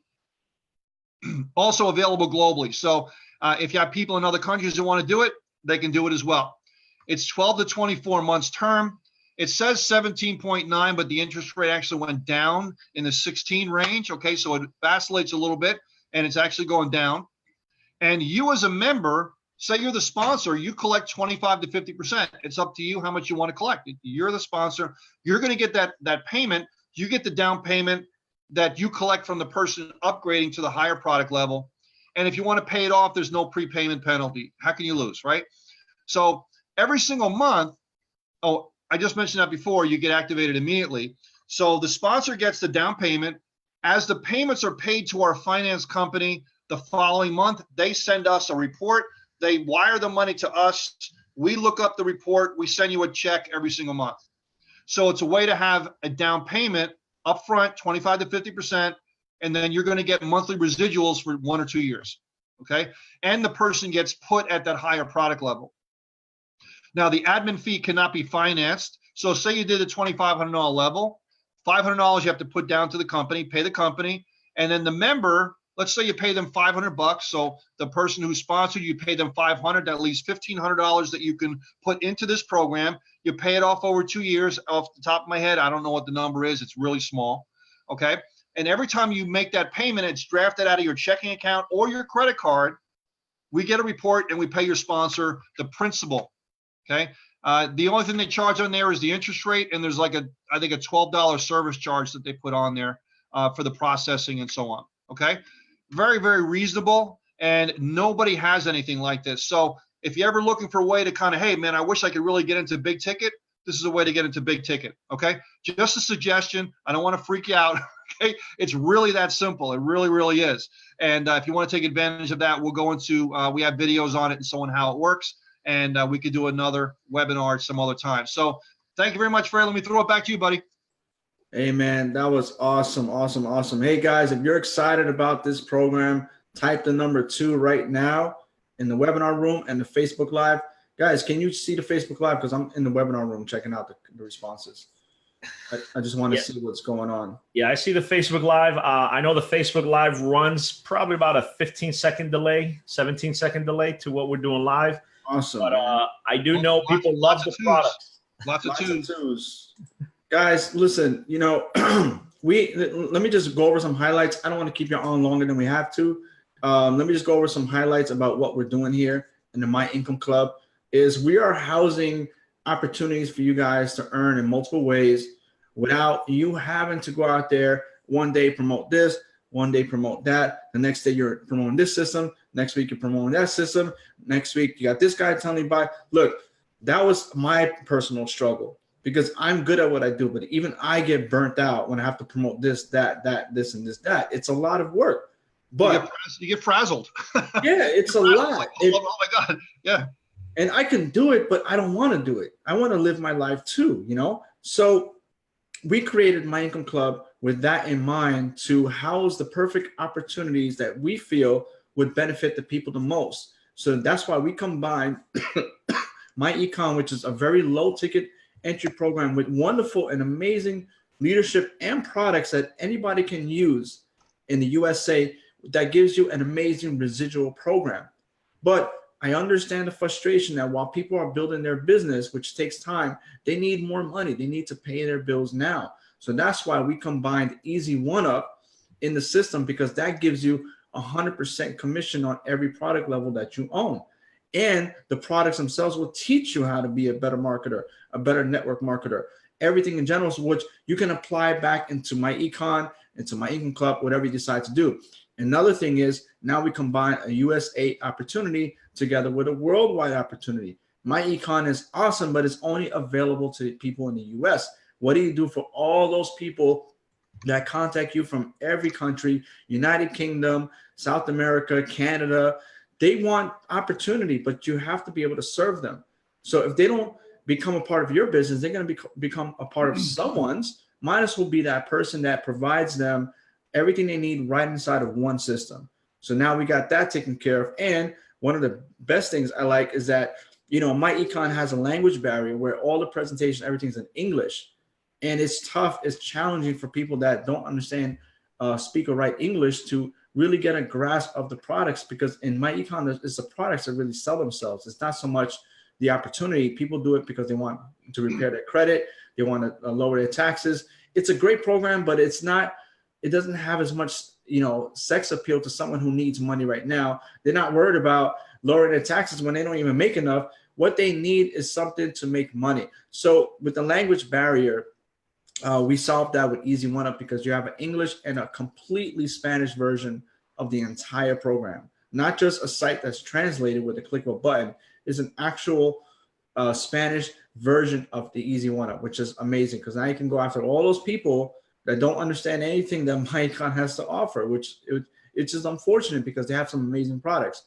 Also available globally. So if you have people in other countries that want to do it, they can do it as well. It's 12 to 24 months term. It says 17.9, but the interest rate actually went down in the 16 range. Okay, so it vacillates a little bit, and it's actually going down. And you as a member, say you're the sponsor, you collect 25 to 50%. It's up to you how much you want to collect. You're the sponsor. You're going to get that payment. You get the down payment that you collect from the person upgrading to the higher product level. And if you want to pay it off, there's no prepayment penalty. How can you lose, right? So every single month, oh, I just mentioned that before, you get activated immediately. So the sponsor gets the down payment. As the payments are paid to our finance company the following month, they send us a report. They wire the money to us. We look up the report. We send you a check every single month. So it's a way to have a down payment upfront, 25 to 50%, and then you're going to get monthly residuals for 1 or 2 years, okay? And the person gets put at that higher product level. Now, the admin fee cannot be financed. So say you did a $2,500 level, $500 you have to put down to the company, pay the company, and then the member, let's say you pay them $500. So the person who sponsored you pay them $500. That leaves $1,500 that you can put into this program. You pay it off over 2 years. Off the top of my head, I don't know what the number is. It's really small. Okay. And every time you make that payment, it's drafted out of your checking account or your credit card. We get a report and we pay your sponsor the principal. Okay. The only thing they charge on there is the interest rate. And there's like I think a $12 service charge that they put on there for the processing and so on. Okay. Very, very reasonable. And nobody has anything like this. So if you're ever looking for a way to kind of, hey, man, I wish I could really get into big ticket, this is a way to get into big ticket. Okay. Just a suggestion. I don't want to freak you out. Okay. It's really that simple. It really, really is. And if you want to take advantage of that, we'll go into, we have videos on it and so on, how it works. And we could do another webinar some other time. So thank you very much, Fred. Let me throw it back to you, buddy. Hey, man, that was awesome, awesome, awesome. Hey, guys, if you're excited about this program, type the number 2 right now in the webinar room and the Facebook Live. Guys, can you see the Facebook Live? Because I'm in the webinar room checking out the responses. I just want to see what's going on. Yeah, I see the Facebook Live. I know the Facebook Live runs probably about a 15-second delay, 17-second delay to what we're doing live. Awesome. But I do know people love the products. Lots of twos. Guys, listen, you know, let me just go over some highlights. I don't want to keep you on longer than we have to. Let me just go over some highlights about what we're doing here in the MyIncome Club. Is we are housing opportunities for you guys to earn in multiple ways without you having to go out there one day promote this, one day promote that, the next day you're promoting this system, next week you're promoting that system, next week you got this guy telling you about. Look, that was my personal struggle because I'm good at what I do, but even I get burnt out when I have to promote this, that, this, and this, that. It's a lot of work. But you get frazzled. Yeah, it's a lot. Like, oh my God. Yeah. And I can do it, but I don't want to do it. I want to live my life too, you know? So we created MyIncome Club with that in mind to house the perfect opportunities that we feel would benefit the people the most. So that's why we combined MyEcon, which is a very low ticket entry program with wonderful and amazing leadership and products that anybody can use in the USA that gives you an amazing residual program. But I understand the frustration that while people are building their business, which takes time, they need more money. They need to pay their bills now. So that's why we combined Easy One Up in the system, because that gives you 100% commission on every product level that you own. And the products themselves will teach you how to be a better marketer, a better network marketer, everything in general, which you can apply back into MyEcon, into MyIncome Club, whatever you decide to do. Another thing is now we combine a USA opportunity together with a worldwide opportunity. MyEcon is awesome, but it's only available to people in the US. What do you do for all those people that contact you from every country, United Kingdom, South America, Canada? They want opportunity, but you have to be able to serve them. So if they don't become a part of your business, they're going to become a part of someone's. Midas will be that person that provides them everything they need right inside of one system. So now we got that taken care of. And one of the best things I like is that, you know, MyEcon has a language barrier where all the presentation, everything's in English. And it's tough, it's challenging for people that don't understand, speak or write English to really get a grasp of the products, because in MyEcon, it's the products that really sell themselves. It's not so much the opportunity. People do it because they want to repair their credit. They want to lower their taxes. It's a great program, but it's not, it doesn't have as much, you know, sex appeal to someone who needs money right now. They're not worried about lowering their taxes when they don't even make enough. What they need is something to make money. So with the language barrier, we solved that with Easy One Up, because you have an English and a completely Spanish version of the entire program. Not just a site that's translated with a click of a button. It's an actual Spanish version of the Easy One Up, which is amazing, because now you can go after all those people that don't understand anything that MyEcon has to offer, which it's just unfortunate because they have some amazing products.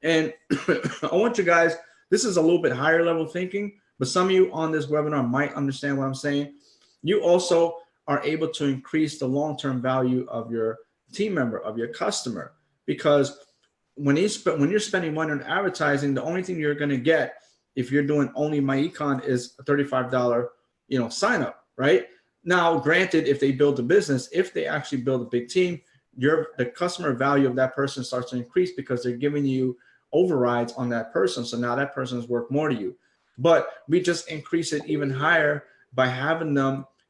And I want you guys, this is a little bit higher level thinking, but some of you on this webinar might understand what I'm saying. You also are able to increase the long-term value of your team member, of your customer, because when you're spending money on advertising, the only thing you're going to get if you're doing only MyEcon is a $35, you know, sign up, right? Now, granted, if they build a business, if they actually build a big team, the customer value of that person starts to increase because they're giving you overrides on that person. So now that person is worth more to you. But we just increase it even higher by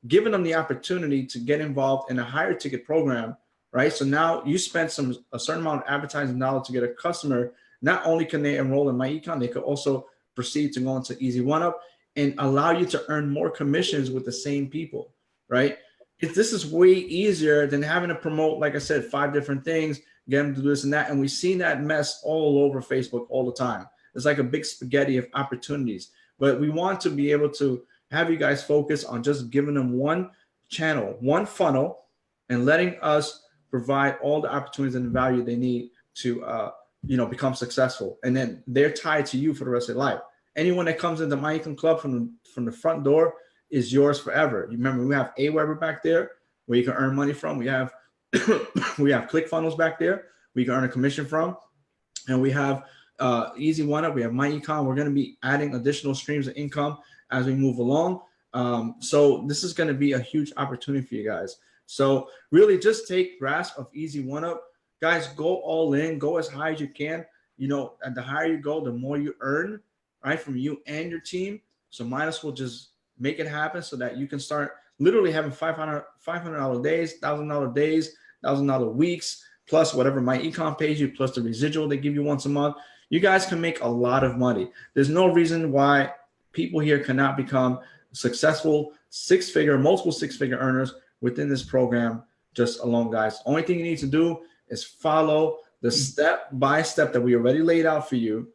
giving them the opportunity to get involved in a higher ticket program, right? So now you spend a certain amount of advertising dollars to get a customer. Not only can they enroll in MyEcon, they could also proceed to go into Easy One Up and allow you to earn more commissions with the same people, right? This is way easier than having to promote, like I said, 5 different things, get them to do this and that. And we've seen that mess all over Facebook all the time. It's like a big spaghetti of opportunities. But we want to be able to have you guys focus on just giving them one channel, one funnel, and letting us provide all the opportunities and the value they need to you know, become successful. And then they're tied to you for the rest of their life. Anyone that comes into Myincome Club from the front door is yours forever. You remember, we have Aweber back there where you can earn money from. We have we have ClickFunnels back there we can earn a commission from, and we have Easy One Up. We have MyEcon. We're going to be adding additional streams of income as we move along. So this is going to be a huge opportunity for you guys. So really just take grasp of Easy One Up. Guys, go all in, go as high as you can. You know, and the higher you go, the more you earn, right, from you and your team. So Midas will just make it happen so that you can start literally having $500 days, $1,000 days, $1,000 weeks, plus whatever MyEcon pays you, plus the residual they give you once a month. You guys can make a lot of money. There's no reason why people here cannot become successful multiple six-figure earners within this program just alone, guys. Only thing you need to do is follow the step-by-step that we already laid out for you.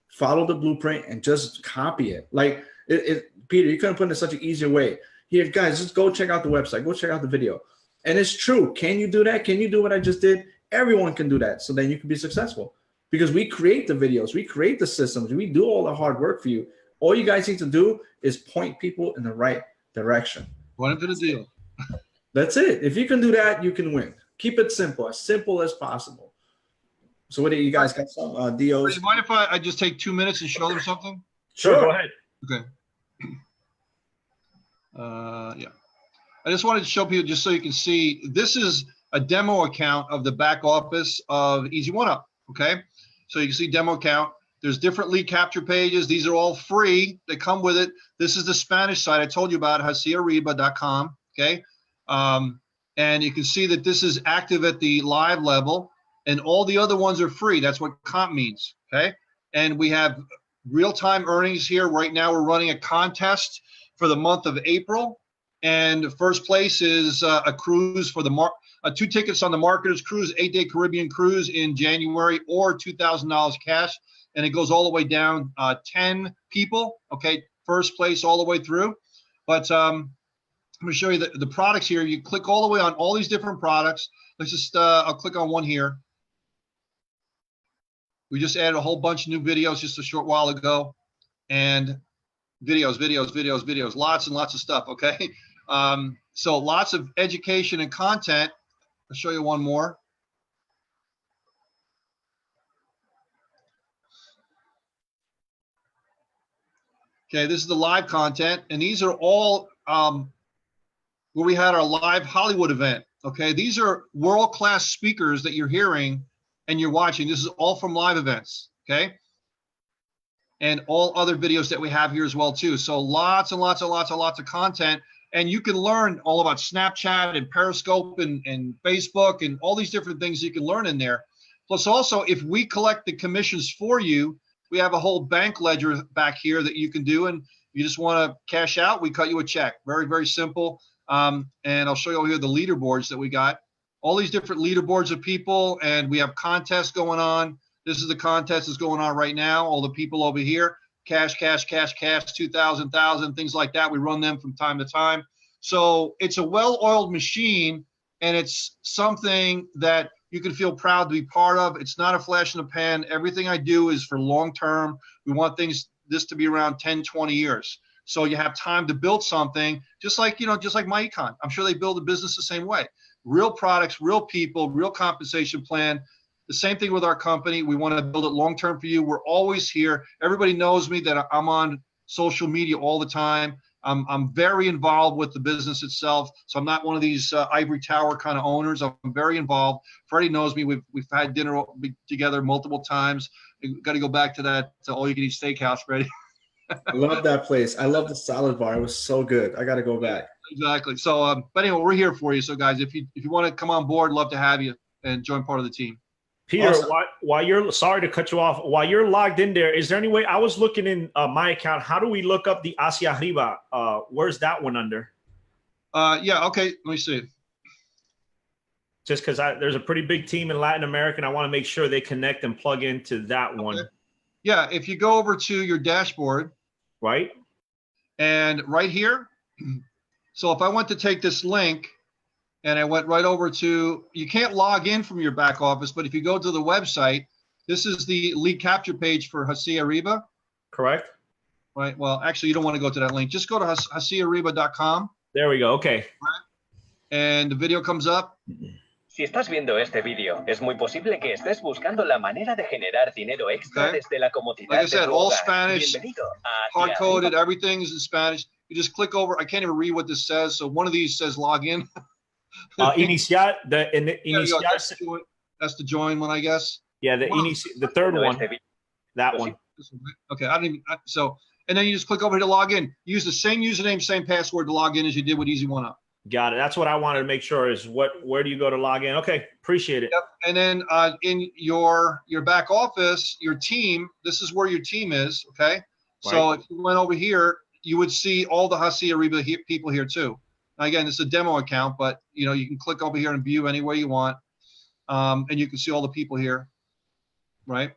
Follow the blueprint and just copy it. Like Peter, you couldn't put it in such an easier way. Here, guys, just go check out the website. Go check out the video. And it's true. Can you do that? Can you do what I just did? Everyone can do that. So then you can be successful, because we create the videos. We create the systems. We do all the hard work for you. All you guys need to do is point people in the right direction. One for the deal. That's it. If you can do that, you can win. Keep it simple as possible. So what do you guys got? Some DOs? Do you mind if I just take 2 minutes and show them something? Sure, go ahead. Okay. Yeah. I just wanted to show people just so you can see. This is a demo account of the back office of Easy One Up. Okay. So you can see demo account. There's different lead capture pages. These are all free. They come with it. This is the Spanish site I told you about, haciariba.com. Okay. And you can see that this is active at the live level, and all the other ones are free. That's what comp means. Okay. And we have real-time earnings here. Right now we're running a contest for the month of April. And first place is a cruise for the 2 tickets on the Marketers Cruise, 8-day Caribbean cruise in January, or $2,000 cash. And it goes all the way down 10 people. Okay, first place all the way through. But I'm going to show you the products here. You click all the way on all these different products. Let's just, I'll click on one here. We just added a whole bunch of new videos just a short while ago. And videos, lots and lots of stuff, okay? So lots of education and content. I'll show you one more. Okay, this is the live content, and these are all where we had our live Hollywood event. Okay, these are world-class speakers that you're hearing and you're watching. This is all from live events, okay? And all other videos that we have here as well too. So lots and lots and lots and lots of content, and you can learn all about Snapchat and Periscope and Facebook and all these different things you can learn in there. Plus also, if we collect the commissions for you, we have a whole bank ledger back here that you can do, and you just want to cash out, we cut you a check. Very, very simple. And I'll show you over here the leaderboards that we got. All these different leaderboards of people, and we have contests going on. This is the contest that's going on right now. All the people over here, cash, 2,000, 1,000, things like that. We run them from time to time. So it's a well-oiled machine, and it's something that you can feel proud to be part of. It's not a flash in the pan. Everything I do is for long-term. We want this to be around 10, 20 years. So you have time to build something, just like MyEcon. I'm sure they build a business the same way. Real products, real people, real compensation plan. The same thing with our company. We want to build it long-term for you. We're always here. Everybody knows me that I'm on social media all the time. I'm very involved with the business itself. So I'm not one of these ivory tower kind of owners. I'm very involved. Freddie knows me. We've had dinner together multiple times. We've got to go back to that all-you-can-eat steakhouse, Freddie. I love that place. I love the salad bar. It was so good. I got to go back. Exactly. So, but anyway, we're here for you. So, guys, if you want to come on board, love to have you and join part of the team. Peter, Awesome. while you're sorry to cut you off, while you're logged in there, is there any way? I was looking in my account. How do we look up the Hacia Arriba? Where's that one under? Yeah. Okay. Let me see. Just because there's a pretty big team in Latin America, and I want to make sure they connect and plug into that one. Yeah. If you go over to your dashboard, right, and right here. So if I went to take this link. And I went right over to, you can't log in from your back office, but if you go to the website, this is the lead capture page for Hacia Arriba. Correct. Right. Well, actually, you don't want to go to that link. Just go to haciaarriba.com. There we go. Okay. Right. And the video comes up. Si estás viendo este vídeo, es muy posible que estés buscando la manera de generar dinero extra desde la comodidad like I said, de tu all hogar. Spanish, hard-coded, everything's in Spanish. You just click over. I can't even read what this says. So one of these says log in. Iniciar, that's the join one, I guess. Yeah, the third one. That one. Okay, I don't even. So, and then you just click over here to log in. Use the same username, same password to log in as you did with Easy One Up. Got it. That's what I wanted to make sure is where do you go to log in? Okay, appreciate it. Yep. And then in your back office, your team, this is where your team is. Okay. Right. So if you went over here, you would see all the Hacia Arriba people here too. Now, again, it's a demo account, but you can click over here and view any way you want, and you can see all the people here, right?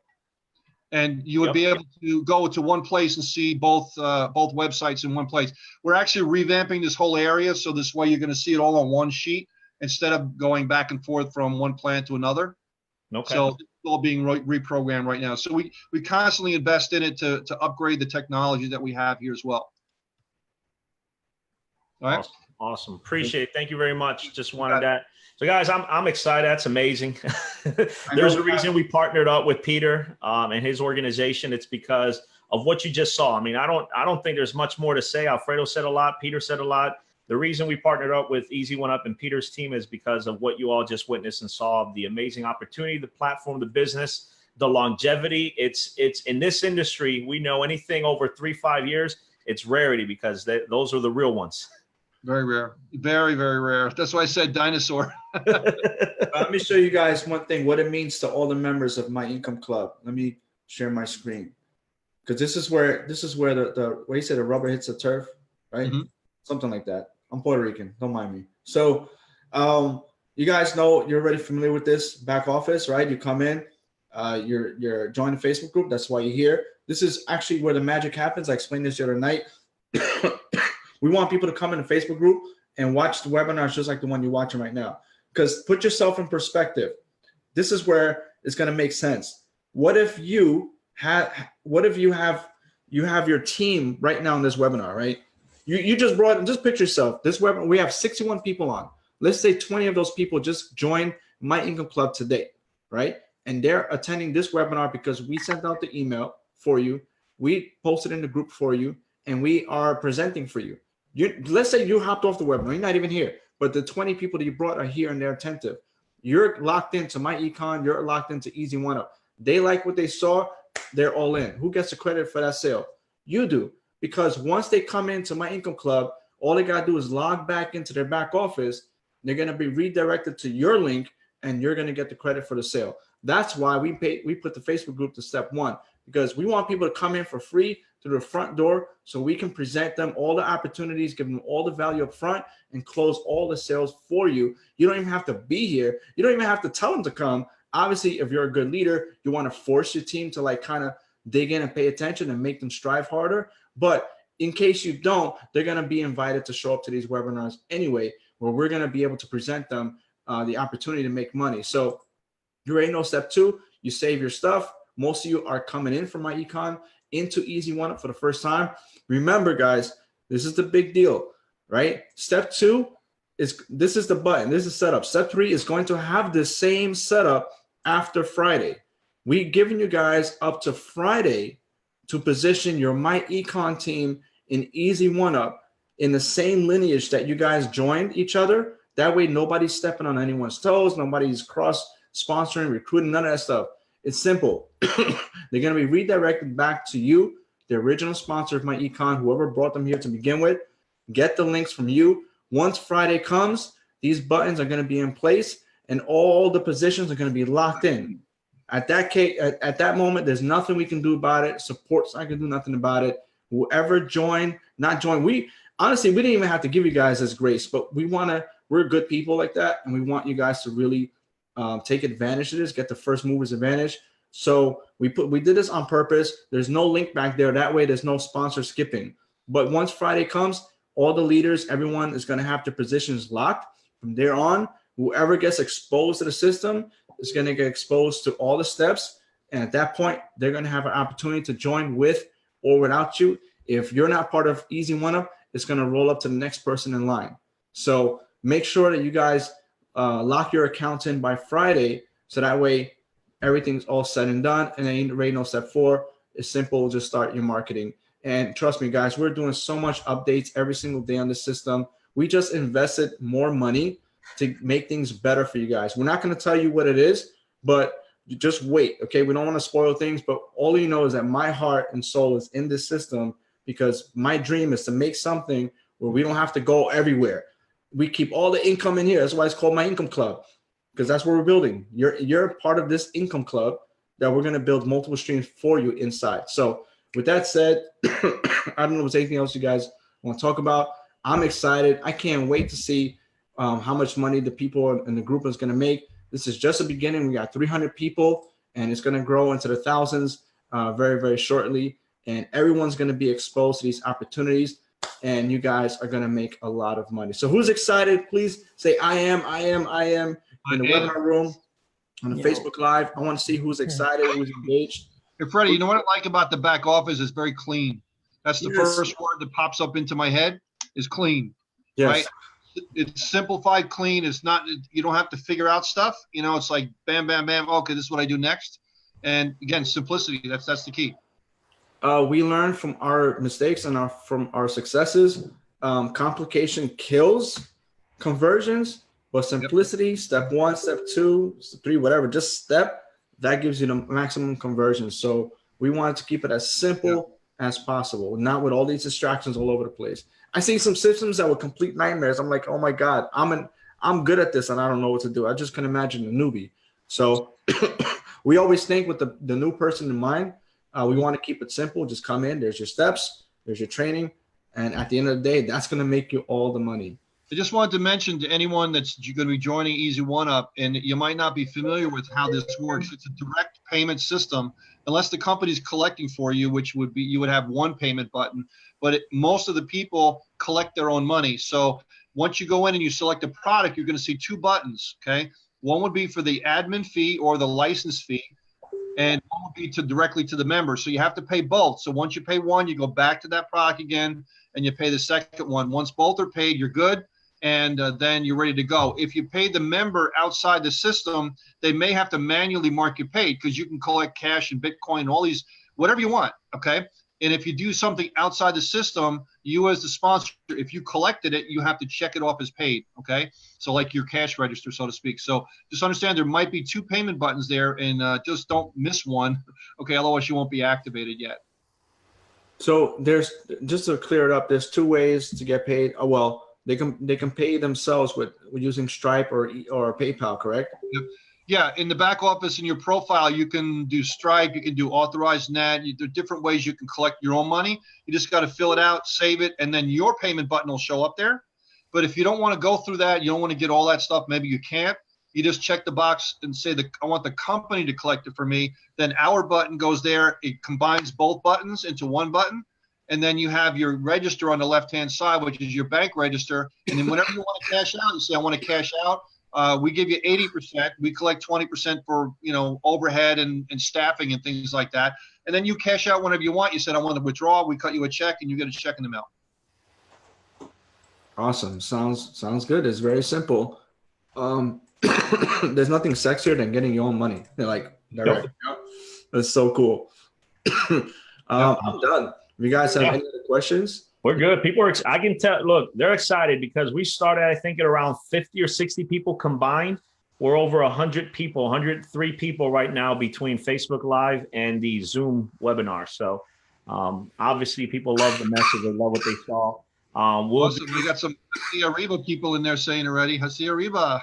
And you would be able to go to one place and see both websites in one place. We're actually revamping this whole area, so this way you're going to see it all on one sheet instead of going back and forth from one plant to another. Okay. So it's all being reprogrammed right now. So we constantly invest in it to upgrade the technology that we have here as well. All right. Awesome. Appreciate it. Thank you very much. Just wanted that. So guys, I'm excited. That's amazing. There's a reason we partnered up with Peter and his organization. It's because of what you just saw. I mean, I don't think there's much more to say. Alfredo said a lot. Peter said a lot. The reason we partnered up with Easy One Up and Peter's team is because of what you all just witnessed and saw, the amazing opportunity, the platform, the business, the longevity. It's in this industry, we know anything over 3-5 years, it's rarity because those are the real ones. Very rare. Very, very rare. That's why I said dinosaur. Let me show you guys one thing, what it means to all the members of Myincome Club. Let me share my screen. Because this is where the way you said the rubber hits the turf, right? Mm-hmm. Something like that. I'm Puerto Rican. Don't mind me. So you guys know, you're already familiar with this back office, right? You come in, you're joining a Facebook group. That's why you're here. This is actually where the magic happens. I explained this the other night. We want people to come in a Facebook group and watch the webinars just like the one you're watching right now. Because put yourself in perspective. This is where it's going to make sense. What if you have your team right now in this webinar, right? You just picture yourself. This webinar, we have 61 people on. Let's say 20 of those people just joined MyEcon Club today, right? And they're attending this webinar because we sent out the email for you. We posted in the group for you, and we are presenting for you. Let's say you hopped off the webinar. You're not even here, but the 20 people that you brought are here and they're attentive. You're locked into MyEcon. You're locked into Easy One Up. They like what they saw. They're all in. Who gets the credit for that sale? You do. Because once they come into MyEcon Club, all they got to do is log back into their back office. They're going to be redirected to your link, and you're going to get the credit for the sale. That's why we put the Facebook group to step 1, because we want people to come in for free through the front door so we can present them all the opportunities, give them all the value up front, and close all the sales for you. You don't even have to be here. You don't even have to tell them to come. Obviously, if you're a good leader, you want to force your team to like kind of dig in and pay attention and make them strive harder. But in case you don't, they're going to be invited to show up to these webinars anyway, where we're going to be able to present them the opportunity to make money. So you already know step 2, you save your stuff. Most of you are coming in from MyEcon into Easy One Up for the first time. Remember, guys, this is the big deal, right? Step 2 this is the button. This is setup. Step 3 is going to have the same setup after Friday. We've given you guys up to Friday to position your MyEcon team in Easy One Up in the same lineage that you guys joined each other. That way, nobody's stepping on anyone's toes. Nobody's cross-sponsoring, recruiting, none of that stuff. It's simple. They're going to be redirected back to you, the original sponsor of MyEcon, whoever brought them here to begin with. Get the links from you. Once Friday comes, these buttons are going to be in place, and all the positions are going to be locked in. At that moment, there's nothing we can do about it. Support's not going to do nothing about it. Whoever joined, not joined, we didn't even have to give you guys this grace, but we're good people like that, and we want you guys to really take advantage of this, get the first movers advantage. So we did this on purpose. There's no link back there. That way, there's no sponsor skipping. But once Friday comes, all the leaders, everyone is going to have their positions locked. From there on, whoever gets exposed to the system is going to get exposed to all the steps. And at that point, they're going to have an opportunity to join with or without you. If you're not part of Easy One Up, it's going to roll up to the next person in line. So make sure that you guys lock your accounts in by Friday, so that way everything's all said and done. And then you already know step 4 is simple. Just start your marketing. And trust me, guys, we're doing so much updates every single day on the system. We just invested more money to make things better for you guys. We're not going to tell you what it is, but you just wait, okay? We don't want to spoil things, but all you know is that my heart and soul is in this system, because my dream is to make something where we don't have to go everywhere. We keep all the income in here. That's why it's called MyIncome Club, because that's what we're building. You're part of this income club that we're going to build multiple streams for you inside. So with that said, I don't know if there's anything else you guys want to talk about. I'm excited. I can't wait to see how much money the people in the group is going to make. This is just the beginning. We got 300 people, and it's going to grow into the thousands very, very shortly. And everyone's going to be exposed to these opportunities, and you guys are going to make a lot of money. So who's excited? Please say, I am in the webinar room, on the Facebook Live. I want to see who's excited, who's engaged. Hey, Freddie, you know what I like about the back office? It's very clean. That's the first word that pops up into my head is clean, right? It's simplified, clean. It's not, you don't have to figure out stuff. You know, it's like bam, bam, bam. Okay, this is what I do next. And again, simplicity, that's the key. We learn from our mistakes and from our successes. Complication kills conversions, but simplicity, step 1, step 2, step 3, whatever, just step, that gives you the maximum conversion. So we wanted to keep it as simple as possible, not with all these distractions all over the place. I see some systems that were complete nightmares. I'm like, oh my God, I'm good at this and I don't know what to do. I just can imagine a newbie. So we always think with the new person in mind. We want to keep it simple. Just come in. There's your steps. There's your training. And at the end of the day, that's going to make you all the money. I just wanted to mention to anyone that's going to be joining Easy One Up, and you might not be familiar with how this works. It's a direct payment system, unless the company's collecting for you, which would be you would have one payment button. But most of the people collect their own money. So once you go in and you select a product, you're going to see 2 buttons. Okay, one would be for the admin fee or the license fee. and one will be directly to the member. So you have to pay both. So once you pay one, you go back to that product again, and you pay the second one. Once both are paid, you're good, and then you're ready to go. If you pay the member outside the system, they may have to manually mark you paid, because you can collect cash and Bitcoin, all these, whatever you want, okay? And if you do something outside the system, you as the sponsor, if you collected it, you have to check it off as paid, okay? So like your cash register, so to speak. So just understand there might be 2 payment buttons there, and just don't miss one, okay? Otherwise you won't be activated yet. So there's, just to clear it up, there's 2 ways to get paid. Oh, well, they can pay themselves with using Stripe or PayPal, correct? Yep. Yeah, in the back office in your profile, you can do Stripe, you can do authorized net. There are different ways you can collect your own money. You just got to fill it out, save it, and then your payment button will show up there. But if you don't want to go through that, you don't want to get all that stuff, maybe you can't, you just check the box and say, I want the company to collect it for me. Then our button goes there. It combines both buttons into one button. And then you have your register on the left-hand side, which is your bank register. And then whenever you want to cash out, you say, I want to cash out. We give you 80%. We collect 20% for, overhead and staffing and things like that. And then you cash out whenever you want. You said, I want to withdraw. We cut you a check, and you get a check in the mail. Awesome. Sounds good. It's very simple. There's nothing sexier than getting your own money. Like, direct. Yep. That's so cool. I'm done. If you guys have any other questions? We're good. People are, I can tell, look, they're excited because we started, I think, at around 50 or 60 people combined. We're over 100 people, 103 people right now between Facebook Live and the Zoom webinar. So obviously people love the message. They love what they saw. Awesome. We got some Hacia Arriba people in there saying already, Hacia Arriba.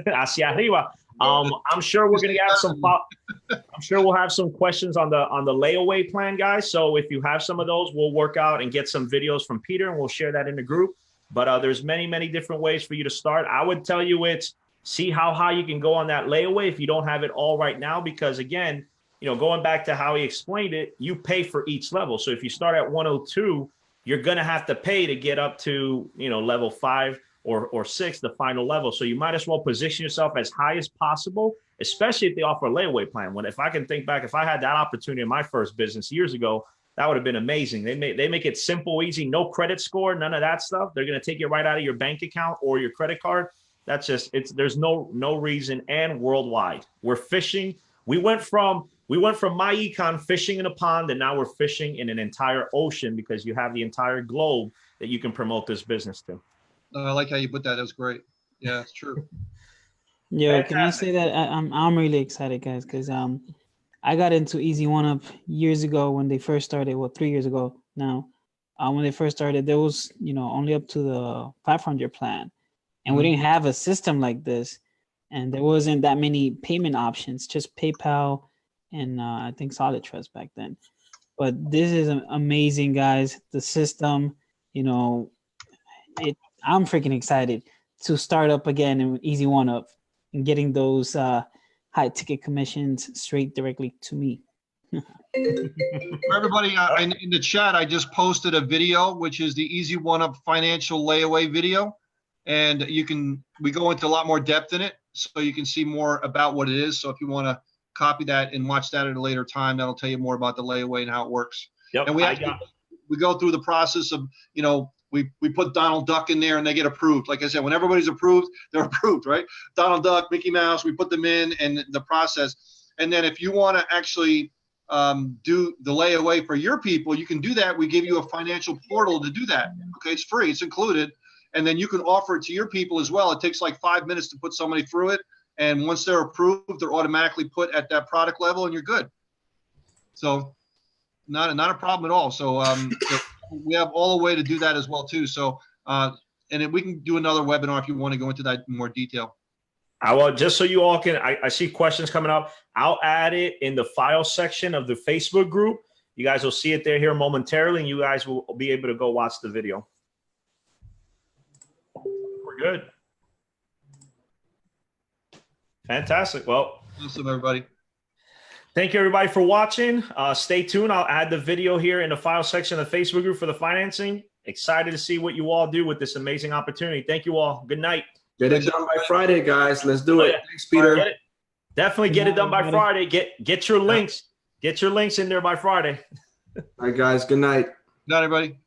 Hacia Arriba. I'm sure we're gonna have some. I'm sure we'll have some questions on the layaway plan, guys. So if you have some of those, we'll work out and get some videos from Peter, and we'll share that in the group. But there's many different ways for you to start. I would tell you it's see how high you can go on that layaway if you don't have it all right now, because again, going back to how he explained it, you pay for each level. So if you start at 102, you're gonna have to pay to get up to level 5 or 6, the final level. So you might as well position yourself as high as possible, especially if they offer a layaway plan. If I can think back, if I had that opportunity in my first business years ago, that would have been amazing. They make it simple, easy, no credit score, none of that stuff. They're going to take it right out of your bank account or your credit card. That's just, there's no reason. And worldwide, we're fishing. We went from MyEcon fishing in a pond, and now we're fishing in an entire ocean because you have the entire globe that you can promote this business to. I like how you put that. That was great. Yeah, it's true. Yeah, can I say that I'm really excited, guys, because I got into Easy One Up years ago when they first started. Well, 3 years ago now. When they first started, there was only up to the 500 plan, and we didn't have a system like this, and there wasn't that many payment options, just PayPal and I think Solid Trust back then. But this is amazing, guys. The system, I'm freaking excited to start up again in Easy One Up and getting those high ticket commissions straight directly to me. For everybody in the chat, I just posted a video, which is the Easy One Up financial layaway video. And we go into a lot more depth in it, so you can see more about what it is. So if you want to copy that and watch that at a later time, that'll tell you more about the layaway and how it works. Yep, and we go through the process of, we put Donald Duck in there and they get approved. Like I said, when everybody's approved, they're approved, right? Donald Duck, Mickey Mouse, we put them in and the process. And then if you want to actually do the layaway for your people, you can do that. We give you a financial portal to do that. Okay, it's free, it's included. And then you can offer it to your people as well. It takes like 5 minutes to put somebody through it. And once they're approved, they're automatically put at that product level and you're good. So not a problem at all. So we have all the way to do that as well too. So and then we can do another webinar if you want to go into that in more detail. I will, just so you all can, I see questions coming up. I'll add it in the file section of the Facebook group. You guys will see it there here momentarily, and you guys will be able to go watch the video. We're good. Fantastic. Well, awesome, everybody. Thank you, everybody, for watching. Stay tuned. I'll add the video here in the file section of the Facebook group for the financing. Excited to see what you all do with this amazing opportunity. Thank you all. Good night. Get it done by Friday, guys. Let's do it. Thanks, Peter. Definitely get it done by Friday. Get your links. Get your links in there by Friday. All right, guys. Good night. Good night, everybody.